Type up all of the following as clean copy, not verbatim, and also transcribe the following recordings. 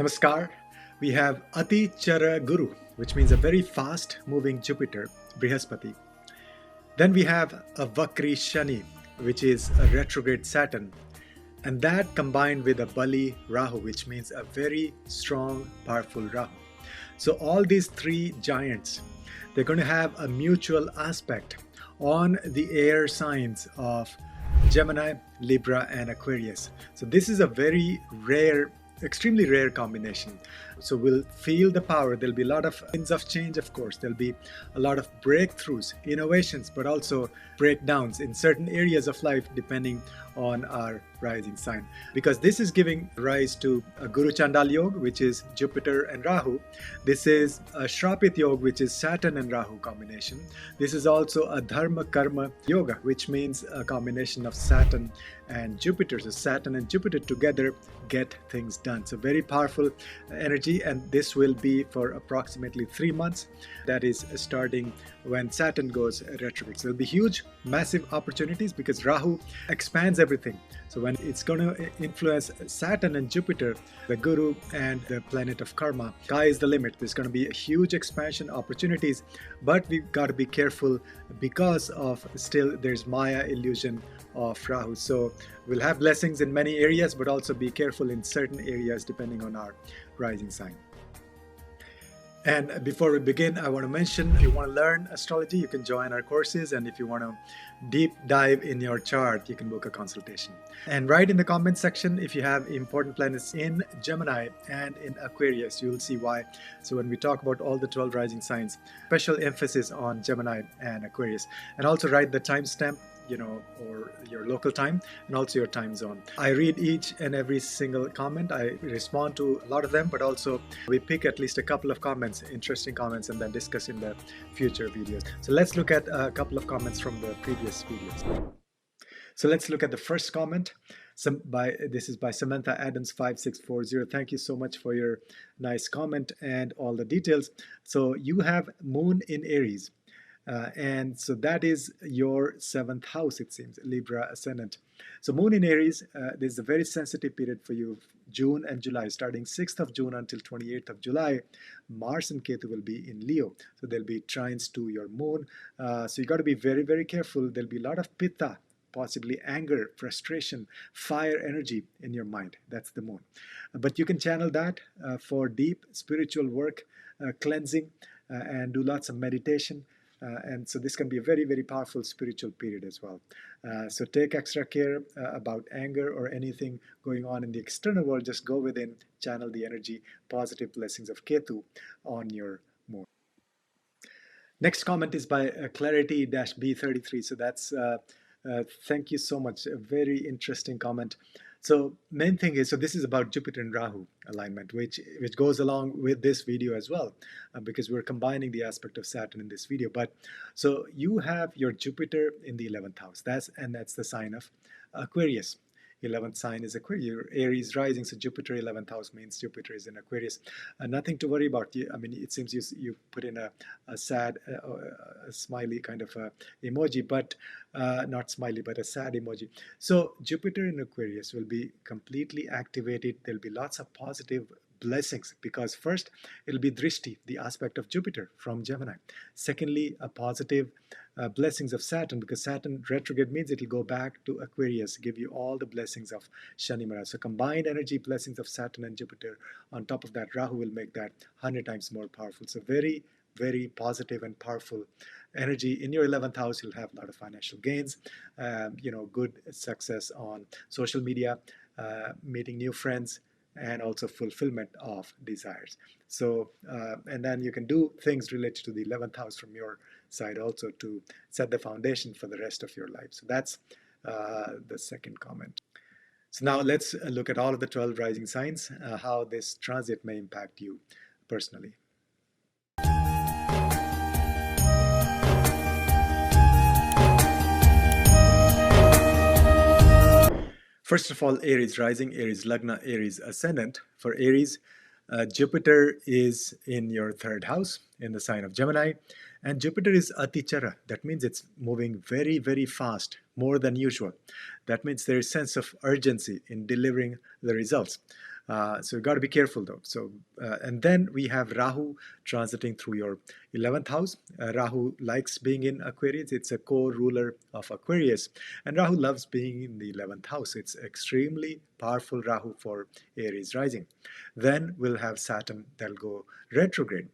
Namaskar. We have Atichari Guru, which means a very fast moving Jupiter, Brihaspati. Then we have a Vakri Shani, which is a retrograde Saturn. And that combined with a Bali Rahu, which means a very strong, powerful Rahu. So all these three giants, they're going to have a mutual aspect on the air signs of Gemini, Libra, and Aquarius. So this is a very rare, extremely rare combination. So we'll feel the power. There'll be a lot of winds of change, of course. There'll be a lot of breakthroughs, innovations, but also breakdowns in certain areas of life depending on our rising sign. Because this is giving rise to a Guru Chandal Yoga, which is Jupiter and Rahu. This is a Shrapit Yoga, which is Saturn and Rahu combination. This is also a Dharma Karma Yoga, which means a combination of Saturn and Jupiter. So Saturn and Jupiter together get things done. So very powerful energy, and this will be for approximately 3 months. That is starting when Saturn goes retrograde. So there'll be huge, massive opportunities because Rahu expands everything. So when it's going to influence Saturn and Jupiter, the Guru and the planet of karma, sky is the limit. There's going to be a huge expansion opportunities, but we've got to be careful because of still there's Maya illusion of Rahu. So we'll have blessings in many areas, but also be careful in certain areas depending on our rising sign. And before we begin, I want to mention, if you want to learn astrology, you can join our courses. And if you want to deep dive in your chart, you can book a consultation. And write in the comment section if you have important planets in Gemini and in Aquarius. You will see why. So when we talk about all the 12 rising signs, special emphasis on Gemini and Aquarius. And also write the timestamp, or your local time, and also your time zone. I read each and every single comment. I respond to a lot of them, but also we pick at least a couple of comments, interesting comments, and then discuss in the future videos. So let's look at a couple of comments from the previous videos. So let's look at the first comment. This is by Samantha Adams 5640. Thank you so much for your nice comment and all the details. So you have Moon in Aries. And so that is your 7th house, it seems, Libra ascendant. So Moon in Aries, this is a very sensitive period for you, June and July. Starting 6th of June until 28th of July, Mars and Ketu will be in Leo. So there'll be trines to your Moon. So you got to be very, very careful. There'll be a lot of pitta, possibly anger, frustration, fire energy in your mind. That's the Moon. But you can channel that for deep spiritual work, cleansing, and do lots of meditation. And so this can be a very, very powerful spiritual period as well. So take extra care about anger or anything going on in the external world. Just go within, channel the energy, positive blessings of Ketu on your Moon. Next comment is by Clarity-B33. So that's, thank you so much. A very interesting comment. So main thing is, so this is about Jupiter and Rahu alignment, which goes along with this video as well, because we're combining the aspect of Saturn in this video. But so you have your Jupiter in the 11th house. That's the sign of Aquarius. 11th sign is Aquarius, your Aries rising, so Jupiter 11th house means Jupiter is in Aquarius. Nothing to worry about. I mean, it seems you put in a sad, a smiley kind of emoji, but not smiley, but a sad emoji. So Jupiter in Aquarius will be completely activated. There'll be lots of positive blessings because first it'll be drishti, the aspect of Jupiter from Gemini. Secondly, a positive blessings of Saturn, because Saturn retrograde means it'll go back to Aquarius, give you all the blessings of Shani Maharaj. So combined energy blessings of Saturn and Jupiter. On top of that, Rahu will make that 100 times more powerful. So very, very positive and powerful energy. In your 11th house, you'll have a lot of financial gains, good success on social media, meeting new friends, and also fulfillment of desires. So, and then you can do things related to the 11th house from your side also to set the foundation for the rest of your life. So that's the second comment. So now let's look at all of the 12 rising signs, how this transit may impact you personally. First of all, Aries rising, Aries Lagna, Aries ascendant. For Aries, Jupiter is in your 3rd house in the sign of Gemini, and Jupiter is Atichara. That means it's moving very, very fast, more than usual. That means there is a sense of urgency in delivering the results. So you got to be careful though. So and then we have Rahu transiting through your 11th house. Rahu likes being in Aquarius. It's a co-ruler of Aquarius, and Rahu loves being in the 11th house. It's extremely powerful Rahu for Aries rising. Then we'll have Saturn that'll go retrograde.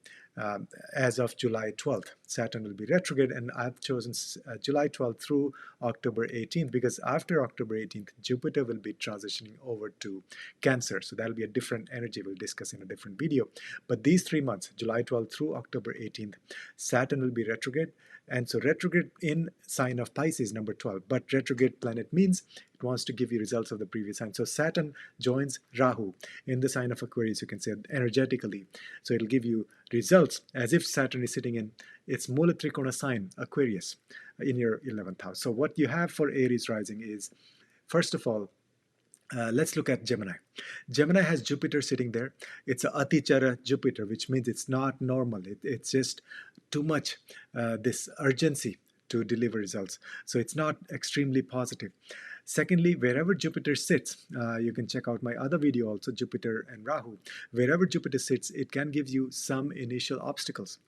As of July 12th. Saturn will be retrograde, and I've chosen July 12th through October 18th because after October 18th, Jupiter will be transitioning over to Cancer. So that'll be a different energy we'll discuss in a different video. But these 3 months, July 12th through October 18th, Saturn will be retrograde. And so retrograde in sign of Pisces, number 12. But retrograde planet means it wants to give you results of the previous sign. So Saturn joins Rahu in the sign of Aquarius, you can say energetically. So it'll give you results as if Saturn is sitting in its Mula Trikona sign, Aquarius, in your 11th house. So what you have for Aries rising is, first of all, let's look at Gemini. Gemini has Jupiter sitting there. It's a Atichari Jupiter, which means it's not normal. It's just too much, this urgency to deliver results. So it's not extremely positive. Secondly, wherever Jupiter sits, you can check out my other video also, Jupiter and Rahu. Wherever Jupiter sits, it can give you some initial obstacles.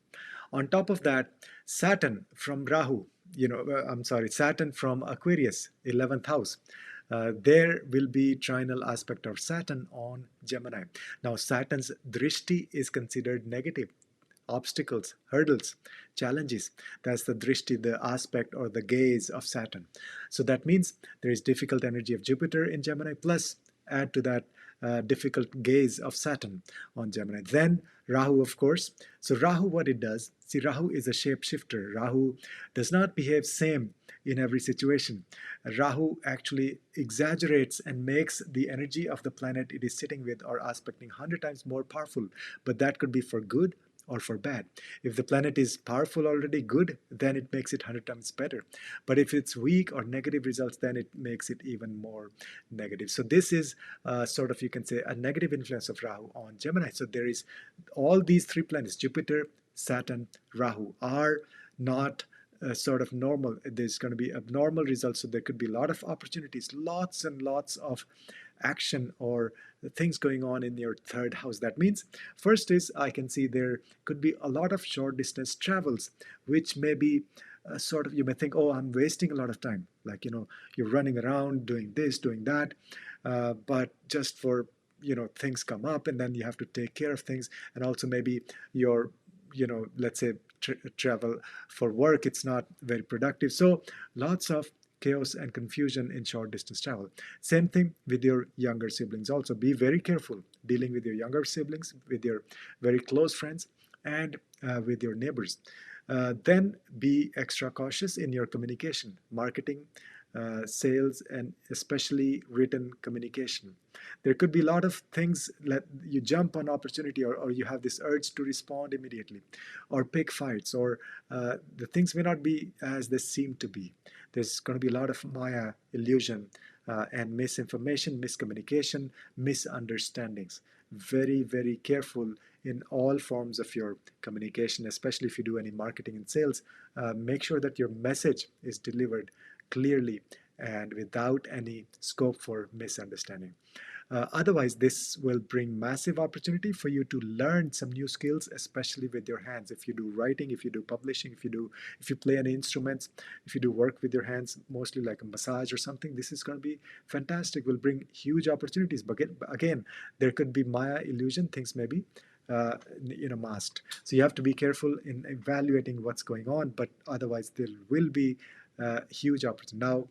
On top of that, Saturn from Rahu, Saturn from Aquarius, 11th house. There will be trinal aspect of Saturn on Gemini. Now, Saturn's drishti is considered negative. Obstacles, hurdles, challenges. That's the drishti, the aspect or the gaze of Saturn. So that means there is difficult energy of Jupiter in Gemini, plus add to that difficult gaze of Saturn on Gemini. Then Rahu, of course. So Rahu, what it does, see, Rahu is a shapeshifter. Rahu does not behave same in every situation. Rahu actually exaggerates and makes the energy of the planet it is sitting with or aspecting 100 times more powerful. But that could be for good or for bad. If the planet is powerful already, good, then it makes it 100 times better. But if it's weak or negative results, then it makes it even more negative. So this is sort of, you can say, a negative influence of Rahu on Gemini. So there is all these three planets, Jupiter, Saturn, Rahu, are not sort of normal. There's going to be abnormal results. So there could be a lot of opportunities, lots and lots of action or things going on in your third house. That means, first is, I can see there could be a lot of short distance travels, which may be sort of, you may think, oh, I'm wasting a lot of time. Like, you're running around doing this, doing that, but just for, things come up and then you have to take care of things. And also maybe your, let's say travel for work, it's not very productive. So lots of chaos and confusion in short distance travel. Same thing with your younger siblings. Also be very careful dealing with your younger siblings, with your very close friends, and with your neighbors. Then be extra cautious in your communication, marketing, sales, and especially written communication. There could be a lot of things that you jump on opportunity, or you have this urge to respond immediately, or pick fights, or the things may not be as they seem to be. There's going to be a lot of Maya, illusion, and misinformation, miscommunication, misunderstandings. Very, very careful in all forms of your communication, especially if you do any marketing and sales. Make sure that your message is delivered clearly and without any scope for misunderstanding. Otherwise, this will bring massive opportunity for you to learn some new skills, especially with your hands. If you do writing, if you do publishing, if you play any instruments, if you do work with your hands, mostly like a massage or something, this is going to be fantastic. Will bring huge opportunities. But again, there could be Maya illusion. Things may be masked. So you have to be careful in evaluating what's going on. But otherwise, there will be huge opportunity. Now,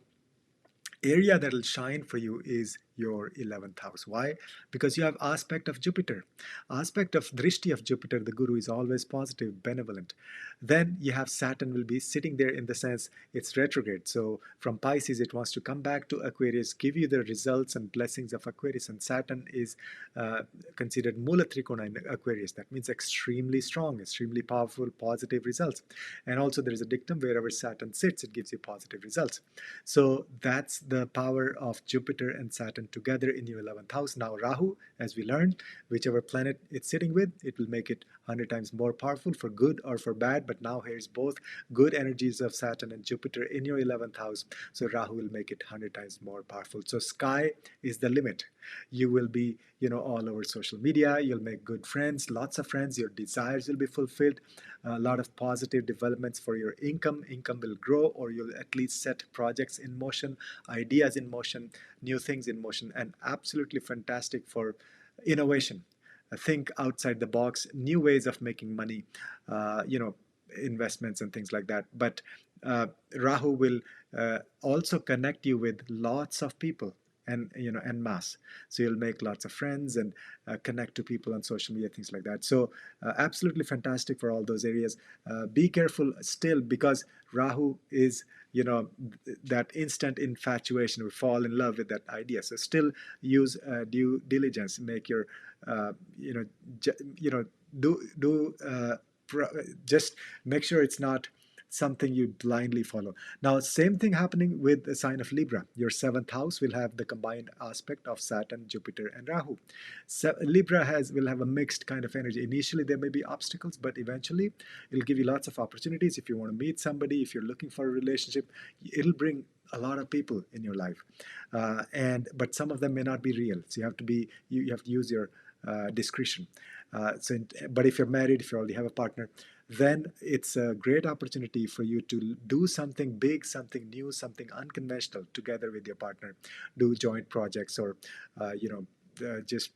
area that will shine for you is your 11th house. Why? Because you have aspect of Jupiter. Aspect of drishti of Jupiter, the Guru, is always positive, benevolent. Then you have Saturn will be sitting there in the sense it's retrograde. So from Pisces, it wants to come back to Aquarius, give you the results and blessings of Aquarius. And Saturn is considered Mula Trikona in Aquarius. That means extremely strong, extremely powerful, positive results. And also there is a dictum, wherever Saturn sits, it gives you positive results. So that's the power of Jupiter and Saturn together in your 11th house. Now Rahu, as we learned, whichever planet it's sitting with, it will make it 100 times more powerful for good or for bad. But now here's both good energies of Saturn and Jupiter in your 11th house. So Rahu will make it 100 times more powerful. So sky is the limit. You will be, all over social media. You'll make good friends, lots of friends. Your desires will be fulfilled. A lot of positive developments for your income. Income will grow, or you'll at least set projects in motion, ideas in motion, new things in motion, and absolutely fantastic for innovation. Think outside the box, new ways of making money, investments and things like that. But Rahu will also connect you with lots of people and mass. So you'll make lots of friends and connect to people on social media, things like that. So absolutely fantastic for all those areas. Be careful still, because Rahu is that instant infatuation. We fall in love with that idea. So still use due diligence. Make your just make sure it's not something you blindly follow. Now, same thing happening with the sign of Libra. Your 7th house will have the combined aspect of Saturn, Jupiter, and Rahu. So Libra will have a mixed kind of energy. Initially, there may be obstacles, but eventually, it'll give you lots of opportunities. If you want to meet somebody, if you're looking for a relationship, it'll bring a lot of people in your life, but some of them may not be real. So you have to use your discretion. But if you're married, if you already have a partner, then it's a great opportunity for you to do something big, something new, something unconventional together with your partner. Do joint projects, or just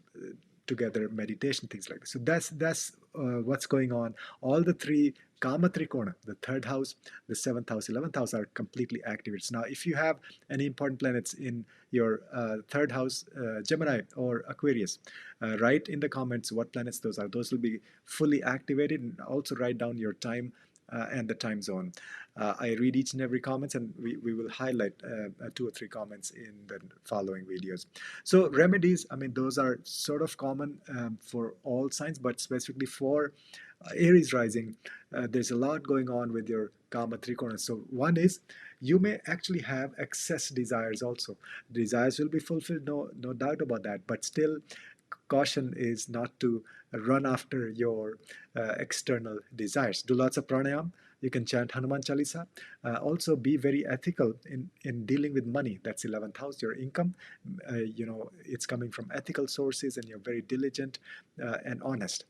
together meditation, things like this. So that's what's going on. All the three Kama Trikona, the 3rd house, the 7th house, 11th house, are completely activated. Now, if you have any important planets in your 3rd house, Gemini or Aquarius, write in the comments what planets those are. Those will be fully activated, and also write down your time and the time zone. I read each and every comments, and we will highlight 2 or 3 comments in the following videos. So remedies, those are sort of common for all signs, but specifically for Aries rising, there's a lot going on with your Kama Trikona. So one is, you may actually have excess desires also. Desires will be fulfilled, no doubt about that, but still caution is not to run after your external desires. Do lots of pranayam. You can chant Hanuman Chalisa. Also be very ethical in dealing with money. That's 11th house, your income. It's coming from ethical sources, and you're very diligent and honest.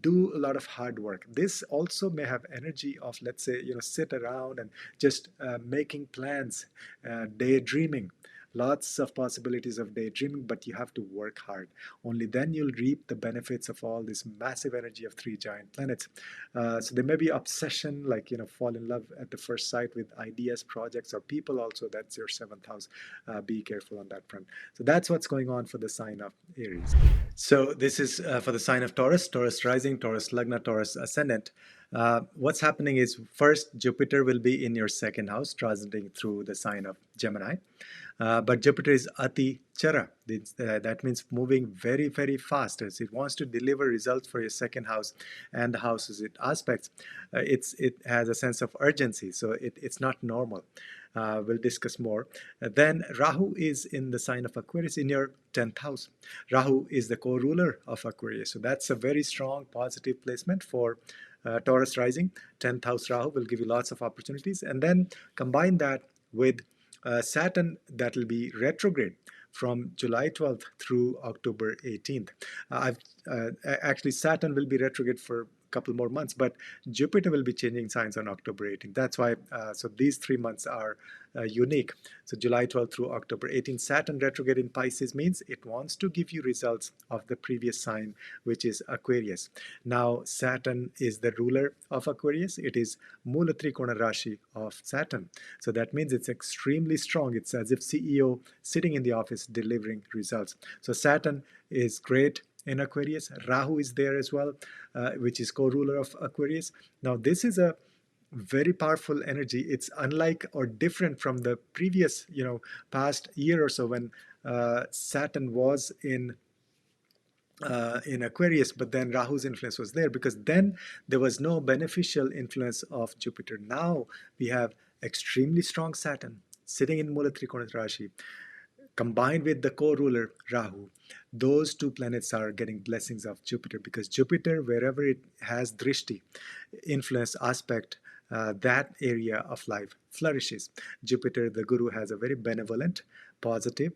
Do a lot of hard work. This also may have energy of, let's say, sit around and just making plans, daydreaming. Lots of possibilities of daydreaming, but you have to work hard. Only then you'll reap the benefits of all this massive energy of 3 giant planets. So there may be obsession, like, fall in love at the first sight with ideas, projects, or people also. That's your 7th house. Be careful on that front. So that's what's going on for the sign of Aries. So this is for the sign of Taurus, Taurus rising, Taurus Lagna, Taurus ascendant. What's happening is, first, Jupiter will be in your 2nd house, transiting through the sign of Gemini. But Jupiter is Atichari. That means moving very, very fast. As it wants to deliver results for your 2nd house and the houses it aspects. It has a sense of urgency, so it's not normal. We'll discuss more. Then Rahu is in the sign of Aquarius in your 10th house. Rahu is the co-ruler of Aquarius. So that's a very strong positive placement for Taurus rising. 10th house Rahu will give you lots of opportunities. And then combine that with Saturn, that will be retrograde from July 12th through October 18th. Actually, Saturn will be retrograde for a couple more months, but Jupiter will be changing signs on October 18th. That's why, so these 3 months are unique. So July 12th through October 18th, Saturn retrograde in Pisces means it wants to give you results of the previous sign, which is Aquarius. Now, Saturn is the ruler of Aquarius. It is Mula Trikona Rashi of Saturn. So that means it's extremely strong. It's as if CEO sitting in the office delivering results. So Saturn is great in Aquarius. Rahu is there as well, which is co-ruler of Aquarius. Now, this is a very powerful energy. It's unlike or different from the previous, past year or so when Saturn was in Aquarius, but then Rahu's influence was there, because then there was no beneficial influence of Jupiter. Now we have extremely strong Saturn sitting in Mula Trikona Rashi, combined with the co-ruler Rahu, those two planets are getting blessings of Jupiter, because Jupiter, wherever it has drishti, influence, aspect, that area of life flourishes. Jupiter, the Guru, has a very benevolent, positive,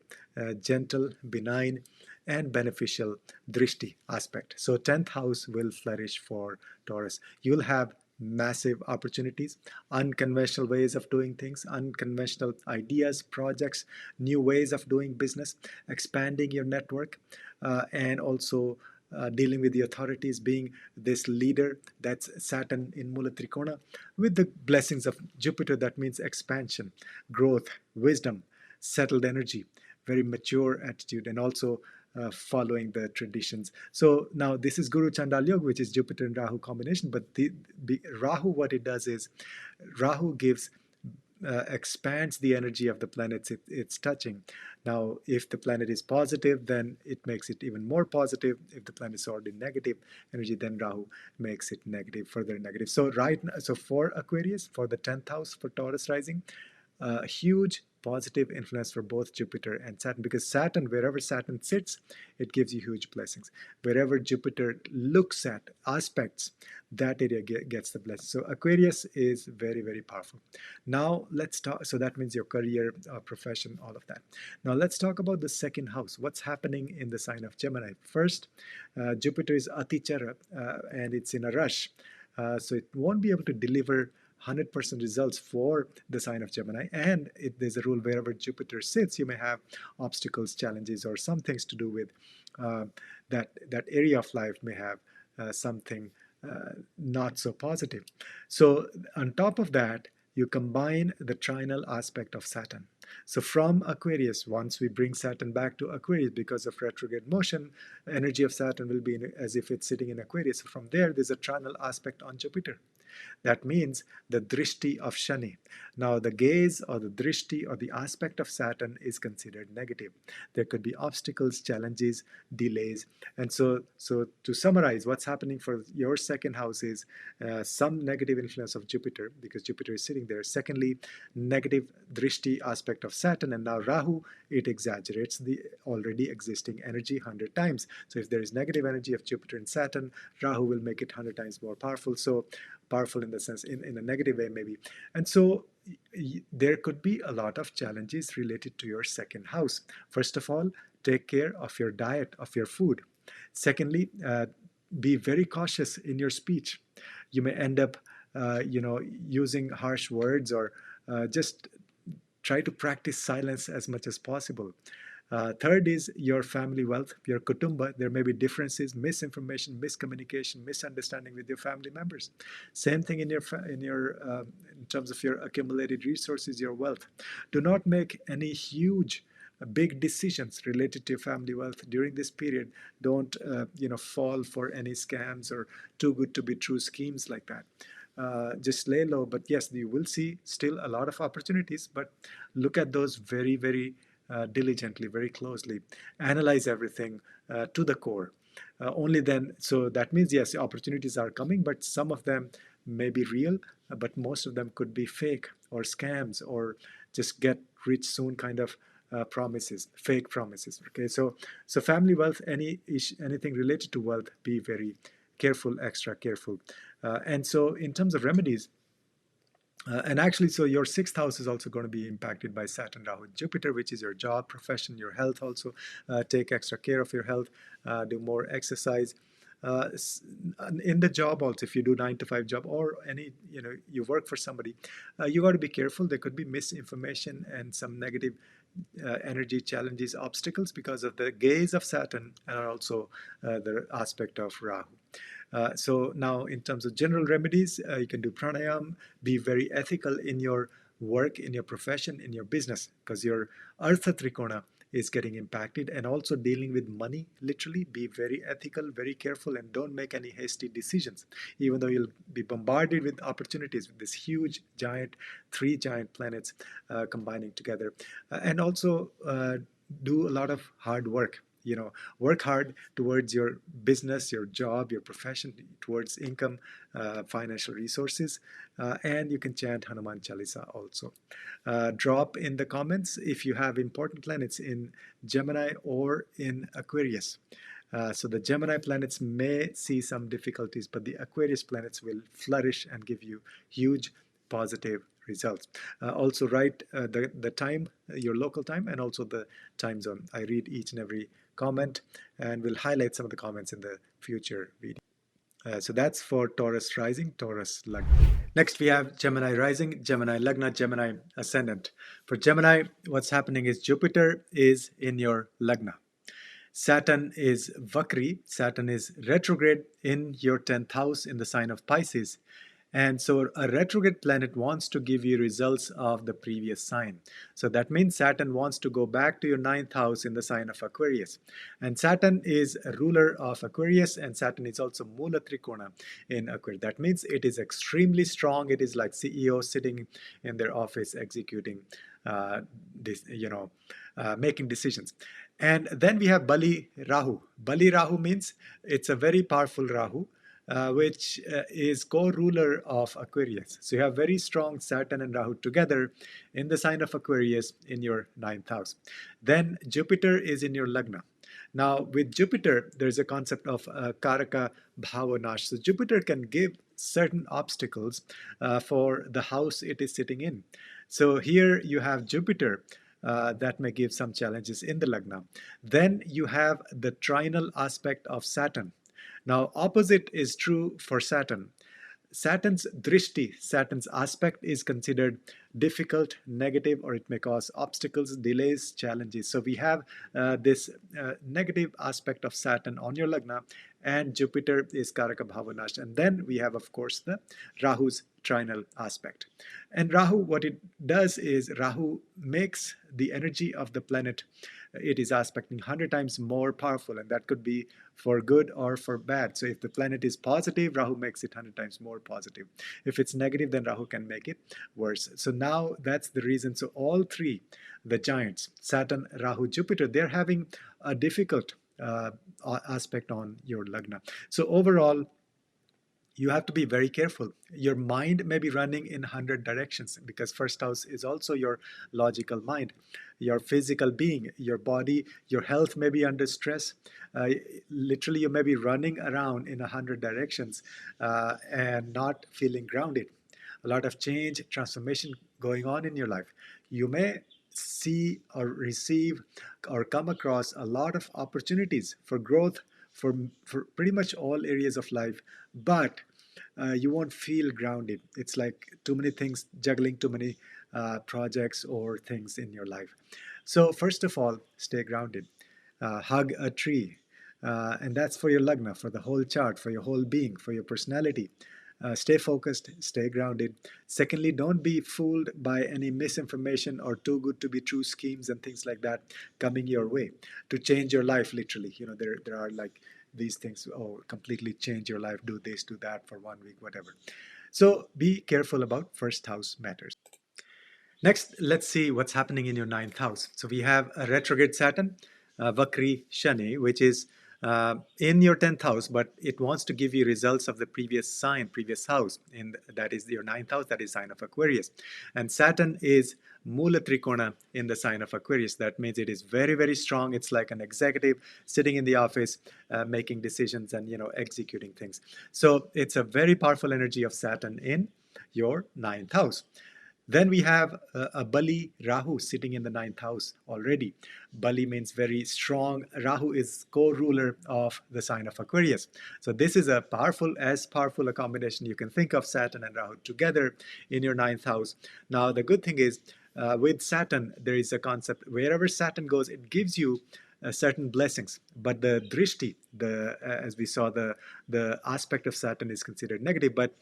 gentle, benign, and beneficial drishti aspect. So 10th house will flourish for Taurus. You'll have massive opportunities, unconventional ways of doing things, unconventional ideas, projects, new ways of doing business, expanding your network, and also dealing with the authorities, being this leader. That's Saturn in Mula Trikona, with the blessings of Jupiter. That means expansion, growth, wisdom, settled energy, very mature attitude, and also following the traditions. So now this is Guru Chandal Yoga, which is Jupiter and Rahu combination. But Rahu, what it does is, Rahu gives expands the energy of the planets it's touching. Now, if the planet is positive, then it makes it even more positive. If the planet is already negative energy, then Rahu makes it negative, further negative. So so for Aquarius, for the 10th house, for Taurus rising, huge positive influence for both Jupiter and Saturn, because Saturn, wherever Saturn sits, it gives you huge blessings. Wherever Jupiter looks at aspects, that area gets the blessing. So Aquarius is very, very powerful. Now let's talk. So that means your career, profession, all of that. Now let's talk about the second house. What's happening in the sign of Gemini? First, Jupiter is Atichari, and it's in a rush. So it won't be able to deliver 100% results for the sign of Gemini. And there's a rule, wherever Jupiter sits, you may have obstacles, challenges, or some things to do with that area of life may have something not so positive. So on top of that, you combine the trinal aspect of Saturn. So from Aquarius, once we bring Saturn back to Aquarius, because of retrograde motion, energy of Saturn will be as if it's sitting in Aquarius. So from there's a trinal aspect on Jupiter. That means the drishti of Shani. Now, the gaze or the drishti or the aspect of Saturn is considered negative. There could be obstacles, challenges, delays. And so to summarize, what's happening for your second house is some negative influence of Jupiter, because Jupiter is sitting there. Secondly, negative drishti aspect of Saturn. And now Rahu, it exaggerates the already existing energy 100 times. So if there is negative energy of Jupiter and Saturn, Rahu will make it 100 times more powerful. So powerful in the sense, in a negative way maybe. And so there could be a lot of challenges related to your second house. First of all, take care of your diet, of your food. Secondly, be very cautious in your speech. You may end up using harsh words, or just try to practice silence as much as possible. Third is your family wealth, your kutumba. There may be differences, misinformation, miscommunication, misunderstanding with your family members. Same thing in in terms of your accumulated resources, your wealth. Do not make any huge, big decisions related to your family wealth during this period. Don't fall for any scams or too good to be true schemes like that. Just lay low. But yes, you will see still a lot of opportunities, but look at those very, very diligently, very closely. Analyze everything to the core. Only then, so that means, yes, opportunities are coming, but some of them may be real, but most of them could be fake or scams or just get rich soon kind of promises, fake promises. Okay, so family wealth, anything related to wealth, be very careful, extra careful. And so in terms of remedies, and actually, so your sixth house is also going to be impacted by Saturn, Rahu, Jupiter, which is your job, profession, your health also. Take extra care of your health, do more exercise. In the job also, if you do 9 to 5 job, or any, you work for somebody, you got to be careful. There could be misinformation and some negative energy challenges, obstacles, because of the gaze of Saturn and also the aspect of Rahu. So now in terms of general remedies, you can do pranayam, be very ethical in your work, in your profession, in your business, because your Artha Trikona is getting impacted, and also dealing with money, literally. Be very ethical, very careful, and don't make any hasty decisions, even though you'll be bombarded with opportunities with this huge, three giant planets combining together. And also do a lot of hard work. work hard towards your business, your job, your profession, towards income, financial resources, and you can chant Hanuman Chalisa also. Drop in the comments if you have important planets in Gemini or in Aquarius. So the Gemini planets may see some difficulties, but the Aquarius planets will flourish and give you huge positive results. Also write the time, your local time, and also the time zone. I read each and every comment and will highlight some of the comments in the future video. So that's for Taurus rising, Taurus Lagna. Next we have Gemini rising, Gemini Lagna, Gemini ascendant. For Gemini, what's happening is Jupiter is in your Lagna. Saturn is Vakri, Saturn is retrograde in your 10th house in the sign of Pisces. And so a retrograde planet wants to give you results of the previous sign. So that means Saturn wants to go back to your 9th house in the sign of Aquarius. And Saturn is a ruler of Aquarius, and Saturn is also Mula Trikona in Aquarius. That means it is extremely strong. It is like CEO sitting in their office executing making decisions. And then we have Bali Rahu. Bali Rahu means it's a very powerful Rahu, which is co-ruler of Aquarius. So you have very strong Saturn and Rahu together in the sign of Aquarius in your 9th house. Then Jupiter is in your Lagna. Now with Jupiter, there's a concept of Karaka Bhavanash. So Jupiter can give certain obstacles for the house it is sitting in. So here you have Jupiter that may give some challenges in the Lagna. Then you have the trinal aspect of Saturn. Now, opposite is true for Saturn. Saturn's drishti, Saturn's aspect is considered difficult, negative, or it may cause obstacles, delays, challenges. So we have this negative aspect of Saturn on your Lagna, and Jupiter is Karaka Bhavanash. And then we have, of course, the Rahu's trinal aspect. And Rahu, what it does is Rahu makes the energy of the planet it is aspecting 100 times more powerful, and that could be for good or for bad. So if the planet is positive, Rahu makes it 100 times more positive. If it's negative, then Rahu can make it worse. So now that's the reason. So all three, the giants, Saturn, Rahu, Jupiter, they're having a difficult aspect on your Lagna. So overall, you have to be very careful. Your mind may be running in 100 directions because first house is also your logical mind, your physical being, your body, your health may be under stress. Literally, you may be running around in 100 directions and not feeling grounded. A lot of change, transformation going on in your life. You may see or receive or come across a lot of opportunities for growth for pretty much all areas of life, but you won't feel grounded. It's like too many things, juggling too many projects or things in your life. So first of all, stay grounded. Hug a tree. And that's for your Lagna, for the whole chart, for your whole being, for your personality. Stay focused, stay grounded. Secondly, don't be fooled by any misinformation or too good to be true schemes and things like that coming your way to change your life, literally. There are like these things, completely change your life, do this, do that for 1 week, whatever. So be careful about first house matters. Next, let's see what's happening in your 9th house. So we have a retrograde Saturn, Vakri Shani, which is in your 10th house, but it wants to give you results of the previous house, that is your 9th house, that is sign of Aquarius. And Saturn is Mula Trikona in the sign of Aquarius. That means it is very, very strong. It's like an executive sitting in the office, making decisions and executing things. So it's a very powerful energy of Saturn in your 9th house. Then we have a Bali Rahu sitting in the 9th house already. Bali means very strong. Rahu is co-ruler of the sign of Aquarius. So this is as powerful a combination you can think of, Saturn and Rahu together in your 9th house. Now the good thing is with Saturn, there is a concept, wherever Saturn goes, it gives you certain blessings, but the drishti, as we saw, the aspect of Saturn is considered negative, but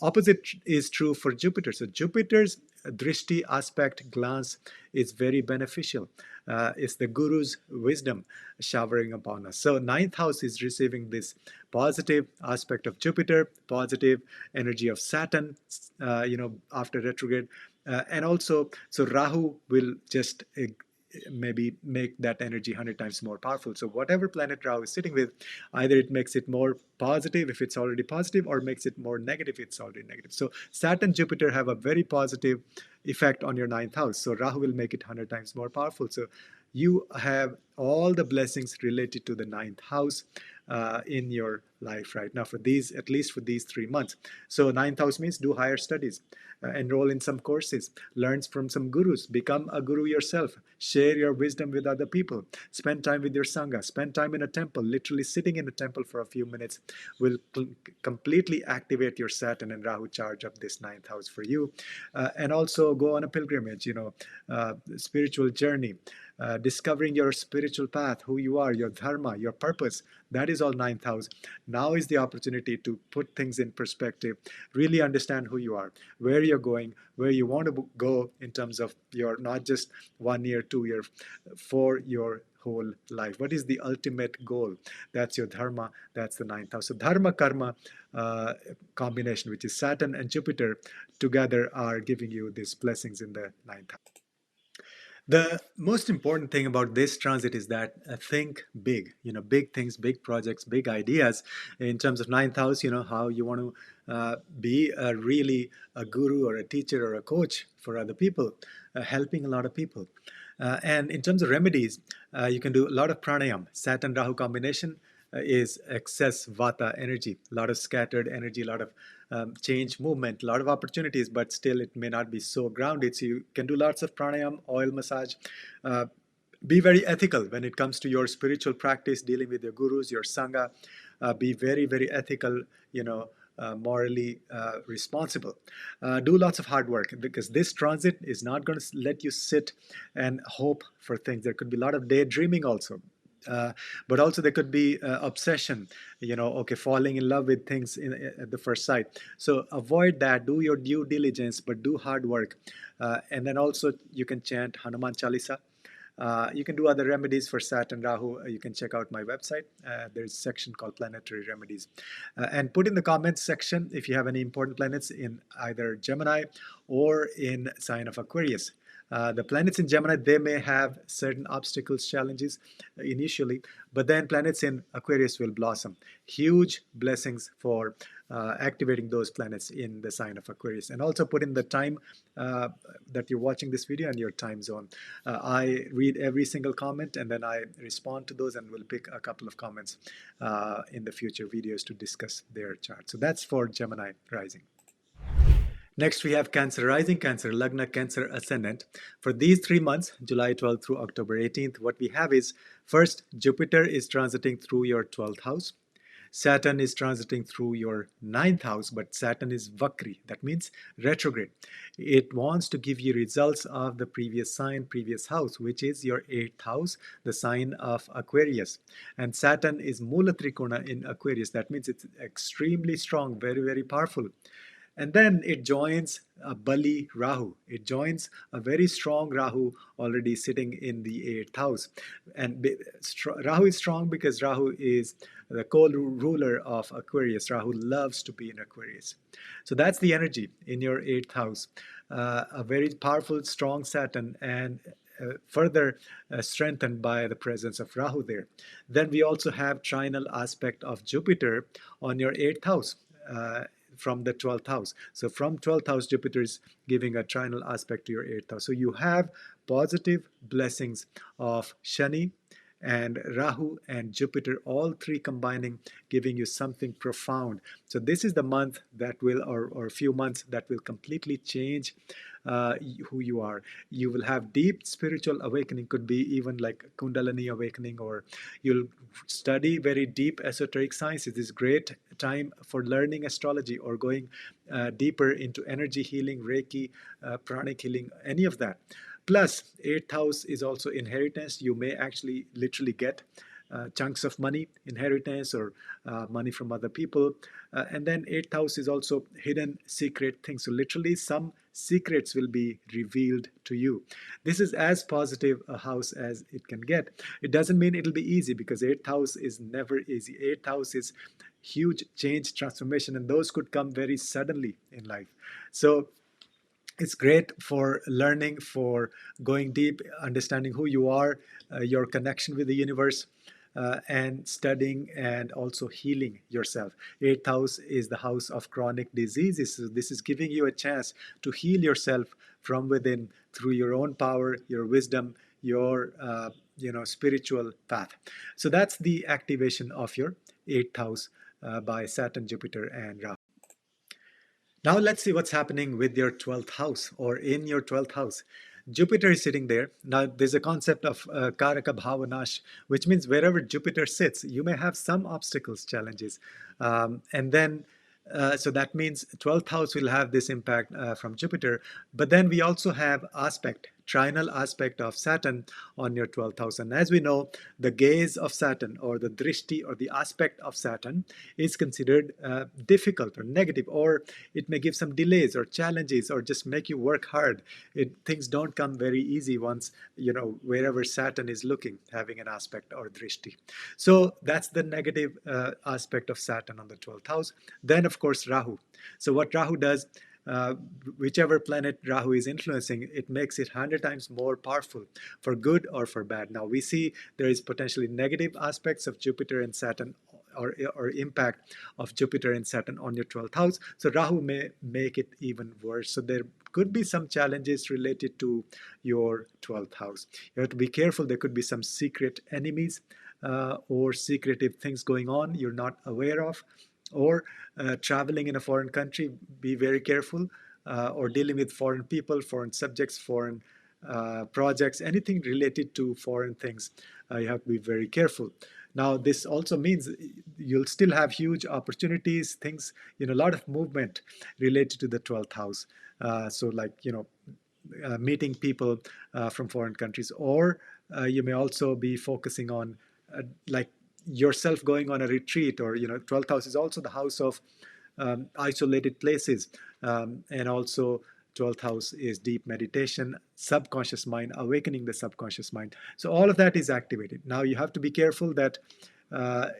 opposite is true for Jupiter. So Jupiter's drishti aspect glance is very beneficial. It's the Guru's wisdom showering upon us. So 9th house is receiving this positive aspect of Jupiter, positive energy of Saturn, after retrograde, and also so Rahu will just maybe make that energy 100 times more powerful. So whatever planet Rahu is sitting with, either it makes it more positive if it's already positive, or makes it more negative if it's already negative. So Saturn, Jupiter have a very positive effect on your ninth house. So Rahu will make it 100 times more powerful. So you have all the blessings related to the ninth house in your life right now for these, at least for these 3 months. So ninth house means do higher studies, enroll in some courses, learn from some gurus, become a guru yourself, share your wisdom with other people, spend time with your sangha, spend time in a temple. Literally sitting in a temple for a few minutes will completely activate your Saturn and Rahu charge up this ninth house for you. And also go on a pilgrimage, spiritual journey, discovering your spiritual path, who you are, your dharma, your purpose. That is all ninth house. Now is the opportunity to put things in perspective, really understand who you are, where you're going, where you want to go in terms of your, not just 1 year, 2 year, for your whole life. What is the ultimate goal? That's your dharma. That's the ninth house. So dharma karma combination, which is Saturn and Jupiter together, are giving you these blessings in the ninth house. The most important thing about this transit is that think big, big things, big projects, big ideas. In terms of ninth house, how you want to be really a guru or a teacher or a coach for other people, helping a lot of people. And in terms of remedies, you can do a lot of pranayam. Saturn Rahu combination is excess vata energy, a lot of scattered energy, a lot of change, movement, a lot of opportunities, but still it may not be so grounded. So you can do lots of pranayam, oil massage. Be very ethical when it comes to your spiritual practice, dealing with your gurus, your sangha. Be very, very ethical, morally responsible. Do lots of hard work, because this transit is not going to let you sit and hope for things. There could be a lot of daydreaming also. But also there could be obsession, falling in love with things at the first sight. So avoid that. Do your due diligence, but do hard work. And then also you can chant Hanuman Chalisa. You can do other remedies for Saturn Rahu. You can check out my website. There's a section called Planetary Remedies. And put in the comments section if you have any important planets in either Gemini or in sign of Aquarius. The planets in Gemini, they may have certain obstacles, challenges initially, but then planets in Aquarius will blossom. Huge blessings for activating those planets in the sign of Aquarius. And also put in the time that you're watching this video and your time zone. I read every single comment and then I respond to those, and we'll pick a couple of comments in the future videos to discuss their chart. So that's for Gemini rising. Next, we have Cancer rising, Cancer Lagna, Cancer ascendant. For these 3 months, July 12th through October 18th, what we have is, first, Jupiter is transiting through your 12th house. Saturn is transiting through your 9th house, but Saturn is Vakri. That means retrograde. It wants to give you results of the previous sign, previous house, which is your 8th house, the sign of Aquarius. And Saturn is Mula Trikona in Aquarius. That means it's extremely strong, very, very powerful. And then it joins a Bali Rahu. It joins a very strong Rahu already sitting in the 8th house. And Rahu is strong because Rahu is the co-ruler of Aquarius. Rahu loves to be in Aquarius. So that's the energy in your 8th house. A very powerful, strong Saturn, and further strengthened by the presence of Rahu there. Then we also have trinal aspect of Jupiter on your 8th house. From the 12th house. So from 12th house, Jupiter is giving a trinal aspect to your 8th house. So you have positive blessings of Shani and Rahu and Jupiter, all three combining, giving you something profound. So this is the month that will, or a few months that will completely change who you are. You will have deep spiritual awakening, could be even like Kundalini awakening, or you'll study very deep esoteric sciences. This is great time for learning astrology or going deeper into energy healing, Reiki, pranic healing, any of that. Plus, 8th house is also inheritance. You may actually literally get chunks of money, inheritance, or money from other people. And then 8th house is also hidden secret things. So literally some secrets will be revealed to you. This is as positive a house as it can get. It doesn't mean it'll be easy, because 8th house is never easy. 8th house is huge change, transformation, and those could come very suddenly in life. So It's great for learning, for going deep, understanding who you are, your connection with the universe, and studying and also healing yourself. Eighth house is the house of chronic diseases. So this is giving you a chance to heal yourself from within through your own power, your wisdom, your spiritual path. So that's the activation of your eighth house by Saturn, Jupiter, and Rahu. Now let's see what's happening with your 12th house or in your 12th house. Jupiter is sitting there. Now there's a concept of Karaka Bhavanash, which means wherever Jupiter sits, you may have some obstacles, challenges. And then, so that means 12th house will have this impact from Jupiter. But then we also have aspect, trinal aspect of Saturn on your 12th house. And as we know, the gaze of Saturn or the drishti or the aspect of Saturn is considered difficult or negative, or it may give some delays or challenges or just make you work hard. Things don't come very easy once, wherever Saturn is looking, having an aspect or drishti. So that's the negative aspect of Saturn on the 12th house. Then, of course, Rahu. So what Rahu does, whichever planet Rahu is influencing, it makes it 100 times more powerful for good or for bad. Now we see there is potentially negative aspects of Jupiter and Saturn, or impact of Jupiter and Saturn on your 12th house. So Rahu may make it even worse. So there could be some challenges related to your 12th house. You have to be careful. There could be some secret enemies or secretive things going on you're not aware of, or traveling in a foreign country. Be very careful, or dealing with foreign people, foreign subjects, foreign projects, anything related to foreign things. You have to be very careful. Now, this also means you'll still have huge opportunities, things, a lot of movement related to the 12th house. So like, meeting people from foreign countries, or you may also be focusing on like yourself going on a retreat, or, 12th house is also the house of isolated places. And also 12th house is deep meditation, subconscious mind, awakening the subconscious mind. So all of that is activated. Now you have to be careful that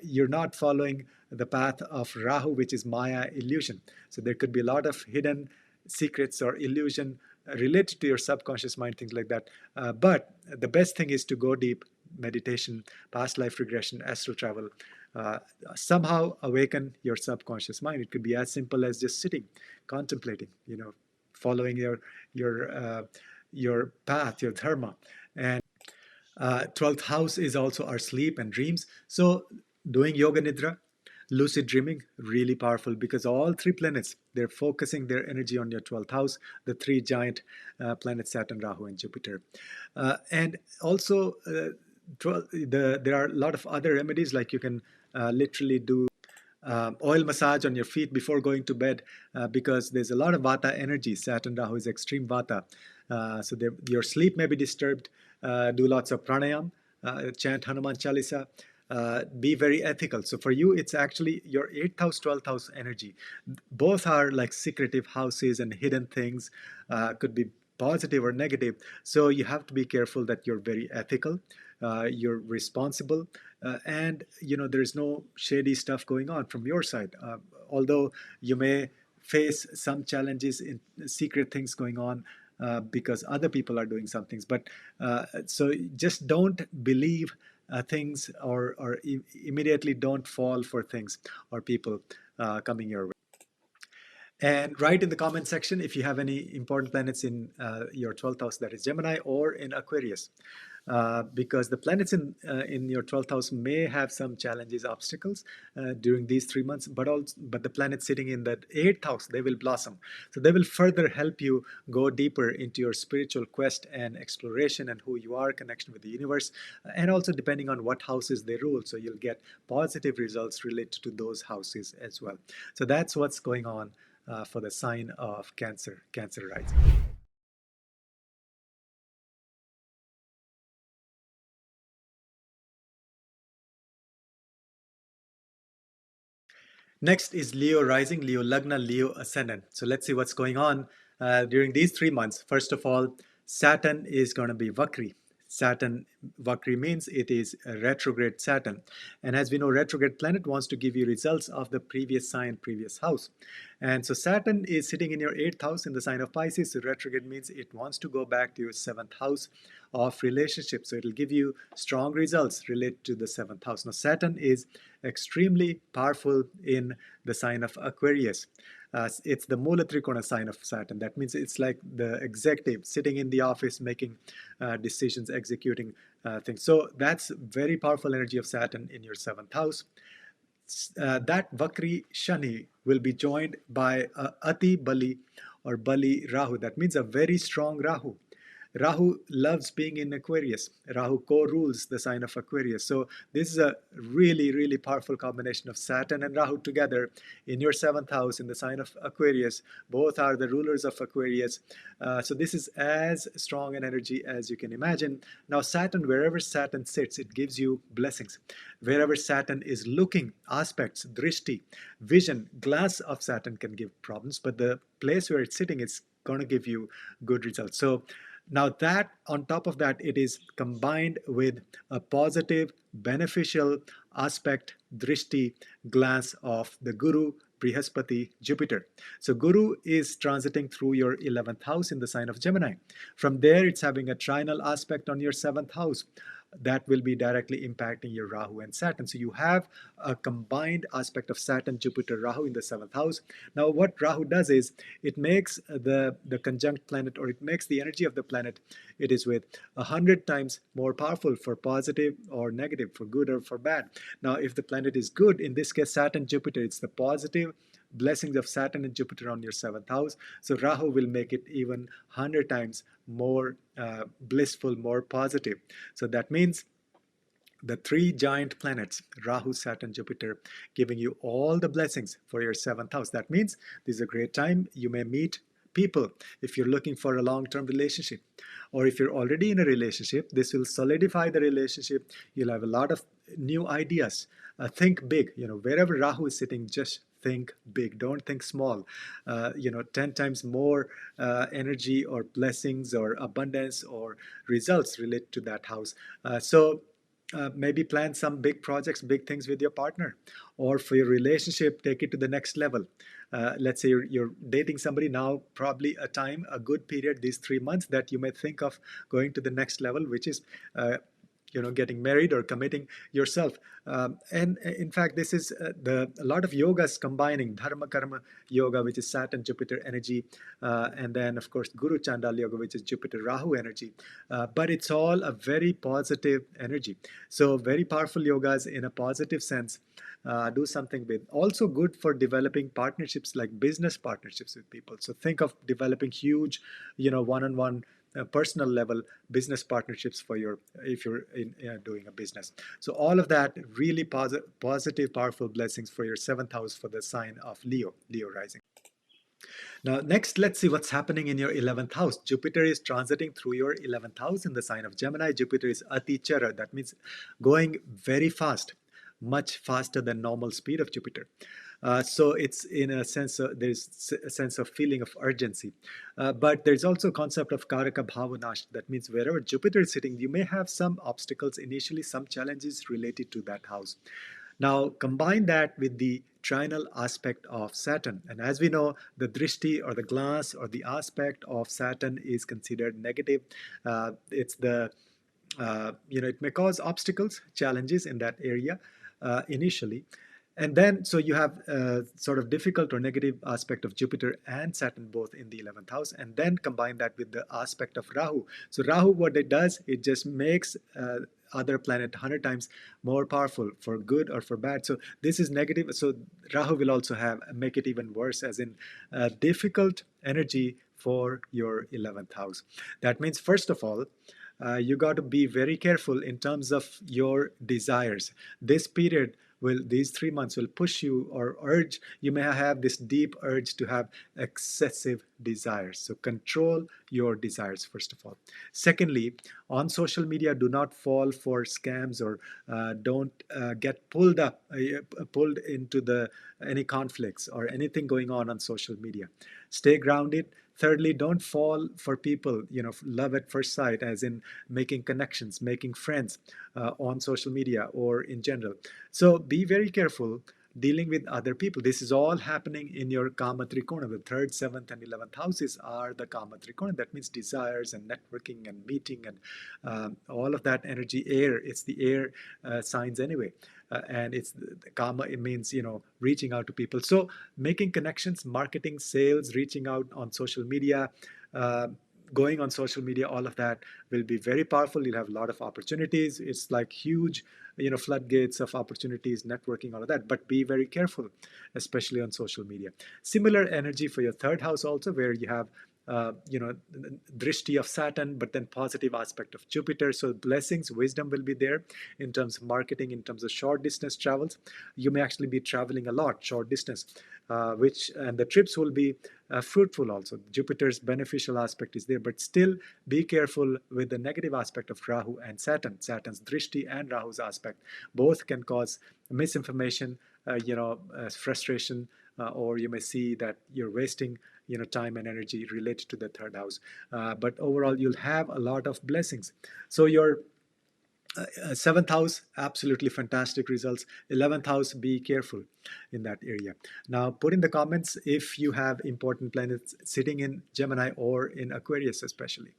you're not following the path of Rahu, which is Maya, illusion. So there could be a lot of hidden secrets or illusion related to your subconscious mind, things like that. But the best thing is to go deep, meditation, past life regression, astral travel, somehow awaken your subconscious mind. It could be as simple as just sitting, contemplating, following your path, your dharma. And 12th house is also our sleep and dreams. So doing yoga nidra, lucid dreaming, really powerful, because all three planets, they're focusing their energy on your 12th house, the three giant planets, Saturn, Rahu, and Jupiter. And also, there are a lot of other remedies, like you can literally do oil massage on your feet before going to bed, because there's a lot of Vata energy. Saturn, Rahu is extreme Vata. So your sleep may be disturbed. Do lots of pranayam, chant Hanuman Chalisa. Be very ethical. So for you, it's actually your 8th house, 12th house energy. Both are like secretive houses and hidden things, could be positive or negative. So you have to be careful that you're very ethical, you're responsible, and there is no shady stuff going on from your side. Although you may face some challenges in secret things going on, because other people are doing some things. But so just don't believe things, or immediately don't fall for things or people coming your way. And write in the comment section if you have any important planets in your 12th house, that is Gemini, or in Aquarius. Because the planets in your 12th house may have some challenges, obstacles during these 3 months, but the planets sitting in that 8th house, they will blossom. So they will further help you go deeper into your spiritual quest and exploration and who you are, connection with the universe, and also depending on what houses they rule. So you'll get positive results related to those houses as well. So that's what's going on for the sign of Cancer, Cancer rising. Next is Leo rising, Leo Lagna, Leo ascendant. So let's see what's going on during these 3 months. First of all, Saturn is going to be Vakri. Saturn, Vakri means it is a retrograde Saturn. And as we know, retrograde planet wants to give you results of the previous sign, previous house. And so Saturn is sitting in your 8th house in the sign of Pisces. So retrograde means it wants to go back to your 7th house of relationships. So it'll give you strong results related to the 7th house. Now, Saturn is extremely powerful in the sign of Aquarius. It's the Mula Trikona sign of Saturn. That means it's like the executive sitting in the office, making decisions, executing things. So that's very powerful energy of Saturn in your 7th house. That Vakri Shani will be joined by Ati Bali or Bali Rahu. That means a very strong Rahu. Rahu loves being in Aquarius. Rahu co-rules the sign of Aquarius. So this is a really, really powerful combination of Saturn and Rahu together in your 7th house in the sign of Aquarius. Both are the rulers of Aquarius. So this is as strong an energy as you can imagine. Now Saturn, wherever Saturn sits, it gives you blessings. Wherever Saturn is looking, aspects, drishti, vision, glass of Saturn can give problems, but the place where it's sitting is going to give you good results. So now that on top of that, it is combined with a positive, beneficial aspect, drishti, glance of the Guru, Brihaspati, Jupiter. So Guru is transiting through your 11th house in the sign of Gemini. From there, it's having a trinal aspect on your 7th house. That will be directly impacting your Rahu and Saturn. So you have a combined aspect of Saturn, Jupiter, Rahu in the 7th house. Now what Rahu does is it makes the conjunct planet, or it makes the energy of the planet it is with 100 times more powerful for positive or negative, for good or for bad. Now if the planet is good, in this case Saturn, Jupiter, it's the positive blessings of Saturn and Jupiter on your 7th house. So Rahu will make it even 100 times more blissful, more positive. So that means the 3 giant planets, Rahu, Saturn, Jupiter, giving you all the blessings for your 7th house. That means this is a great time. You may meet people if you're looking for a long-term relationship, or if you're already in a relationship, this will solidify the relationship. You'll have a lot of new ideas. Think big. Wherever Rahu is sitting, just think big. Don't think small. 10 times more energy or blessings or abundance or results related to that house. Maybe plan some big projects, big things with your partner, or for your relationship, take it to the next level. Let's say you're dating somebody now, probably a good period, these 3 months, that you may think of going to the next level, which is getting married or committing yourself. And in fact, this is a lot of yogas combining Dharma Karma Yoga, which is Saturn, Jupiter energy, and then of course Guru Chandal Yoga, which is Jupiter, Rahu energy. But it's all a very positive energy. So very powerful yogas in a positive sense. Do something with. Also good for developing partnerships, like business partnerships with people. So think of developing huge, one-on-one personal level business partnerships if you're doing a business. So all of that really positive, powerful blessings for your 7th house for the sign of Leo rising. Now next, let's see what's happening in your 11th house. Jupiter is transiting through your 11th house in the sign of Gemini. Jupiter is Atichari. That means going very fast, much faster than normal speed of Jupiter. So it's in a sense, there's a sense of feeling of urgency. But there's also a concept of Karaka Bhavanash. That means wherever Jupiter is sitting, you may have some obstacles initially, some challenges related to that house. Now combine that with the trinal aspect of Saturn. And as we know, the drishti or the glance or the aspect of Saturn is considered negative. It may cause obstacles, challenges in that area initially. And then, so you have sort of difficult or negative aspect of Jupiter and Saturn both in the 11th house, and then combine that with the aspect of Rahu. So Rahu, what it does, it just makes other planet 100 times more powerful for good or for bad. So this is negative. So Rahu will also make it even worse, as in difficult energy for your 11th house. That means, first of all, you got to be very careful in terms of your desires. This period these 3 months will push you or urge. You may have this deep urge to have excessive desires. So control your desires, first of all. Secondly, On social media, do not fall for scams, or don't get pulled pulled into the any conflicts or anything going on social media. Stay grounded. Thirdly, don't fall for people, love at first sight, as in making connections, making friends on social media or in general. So be very careful dealing with other people. This is all happening in your Kama Trikona. The third, seventh, and 11th houses are the Kama Trikona. That means desires and networking and meeting and all of that energy. Air, it's the air signs anyway. And it's the Kama, it means, reaching out to people. So making connections, marketing, sales, reaching out on social media, going on social media, all of that will be very powerful. You'll have a lot of opportunities. It's like huge, floodgates of opportunities, networking, all of that. But be very careful, especially on social media. Similar energy for your third house also, where you have drishti of Saturn, but then positive aspect of Jupiter. So blessings, wisdom will be there in terms of marketing, in terms of short distance travels. You may actually be traveling a lot, short distance, and the trips will be fruitful also. Jupiter's beneficial aspect is there, but still be careful with the negative aspect of Rahu and Saturn. Saturn's drishti and Rahu's aspect both can cause misinformation, frustration, or you may see that you're wasting time and energy related to the third house. But overall, you'll have a lot of blessings. So your seventh house, absolutely fantastic results. 11th house, be careful in that area. Now, put in the comments if you have important planets sitting in Gemini or in Aquarius especially.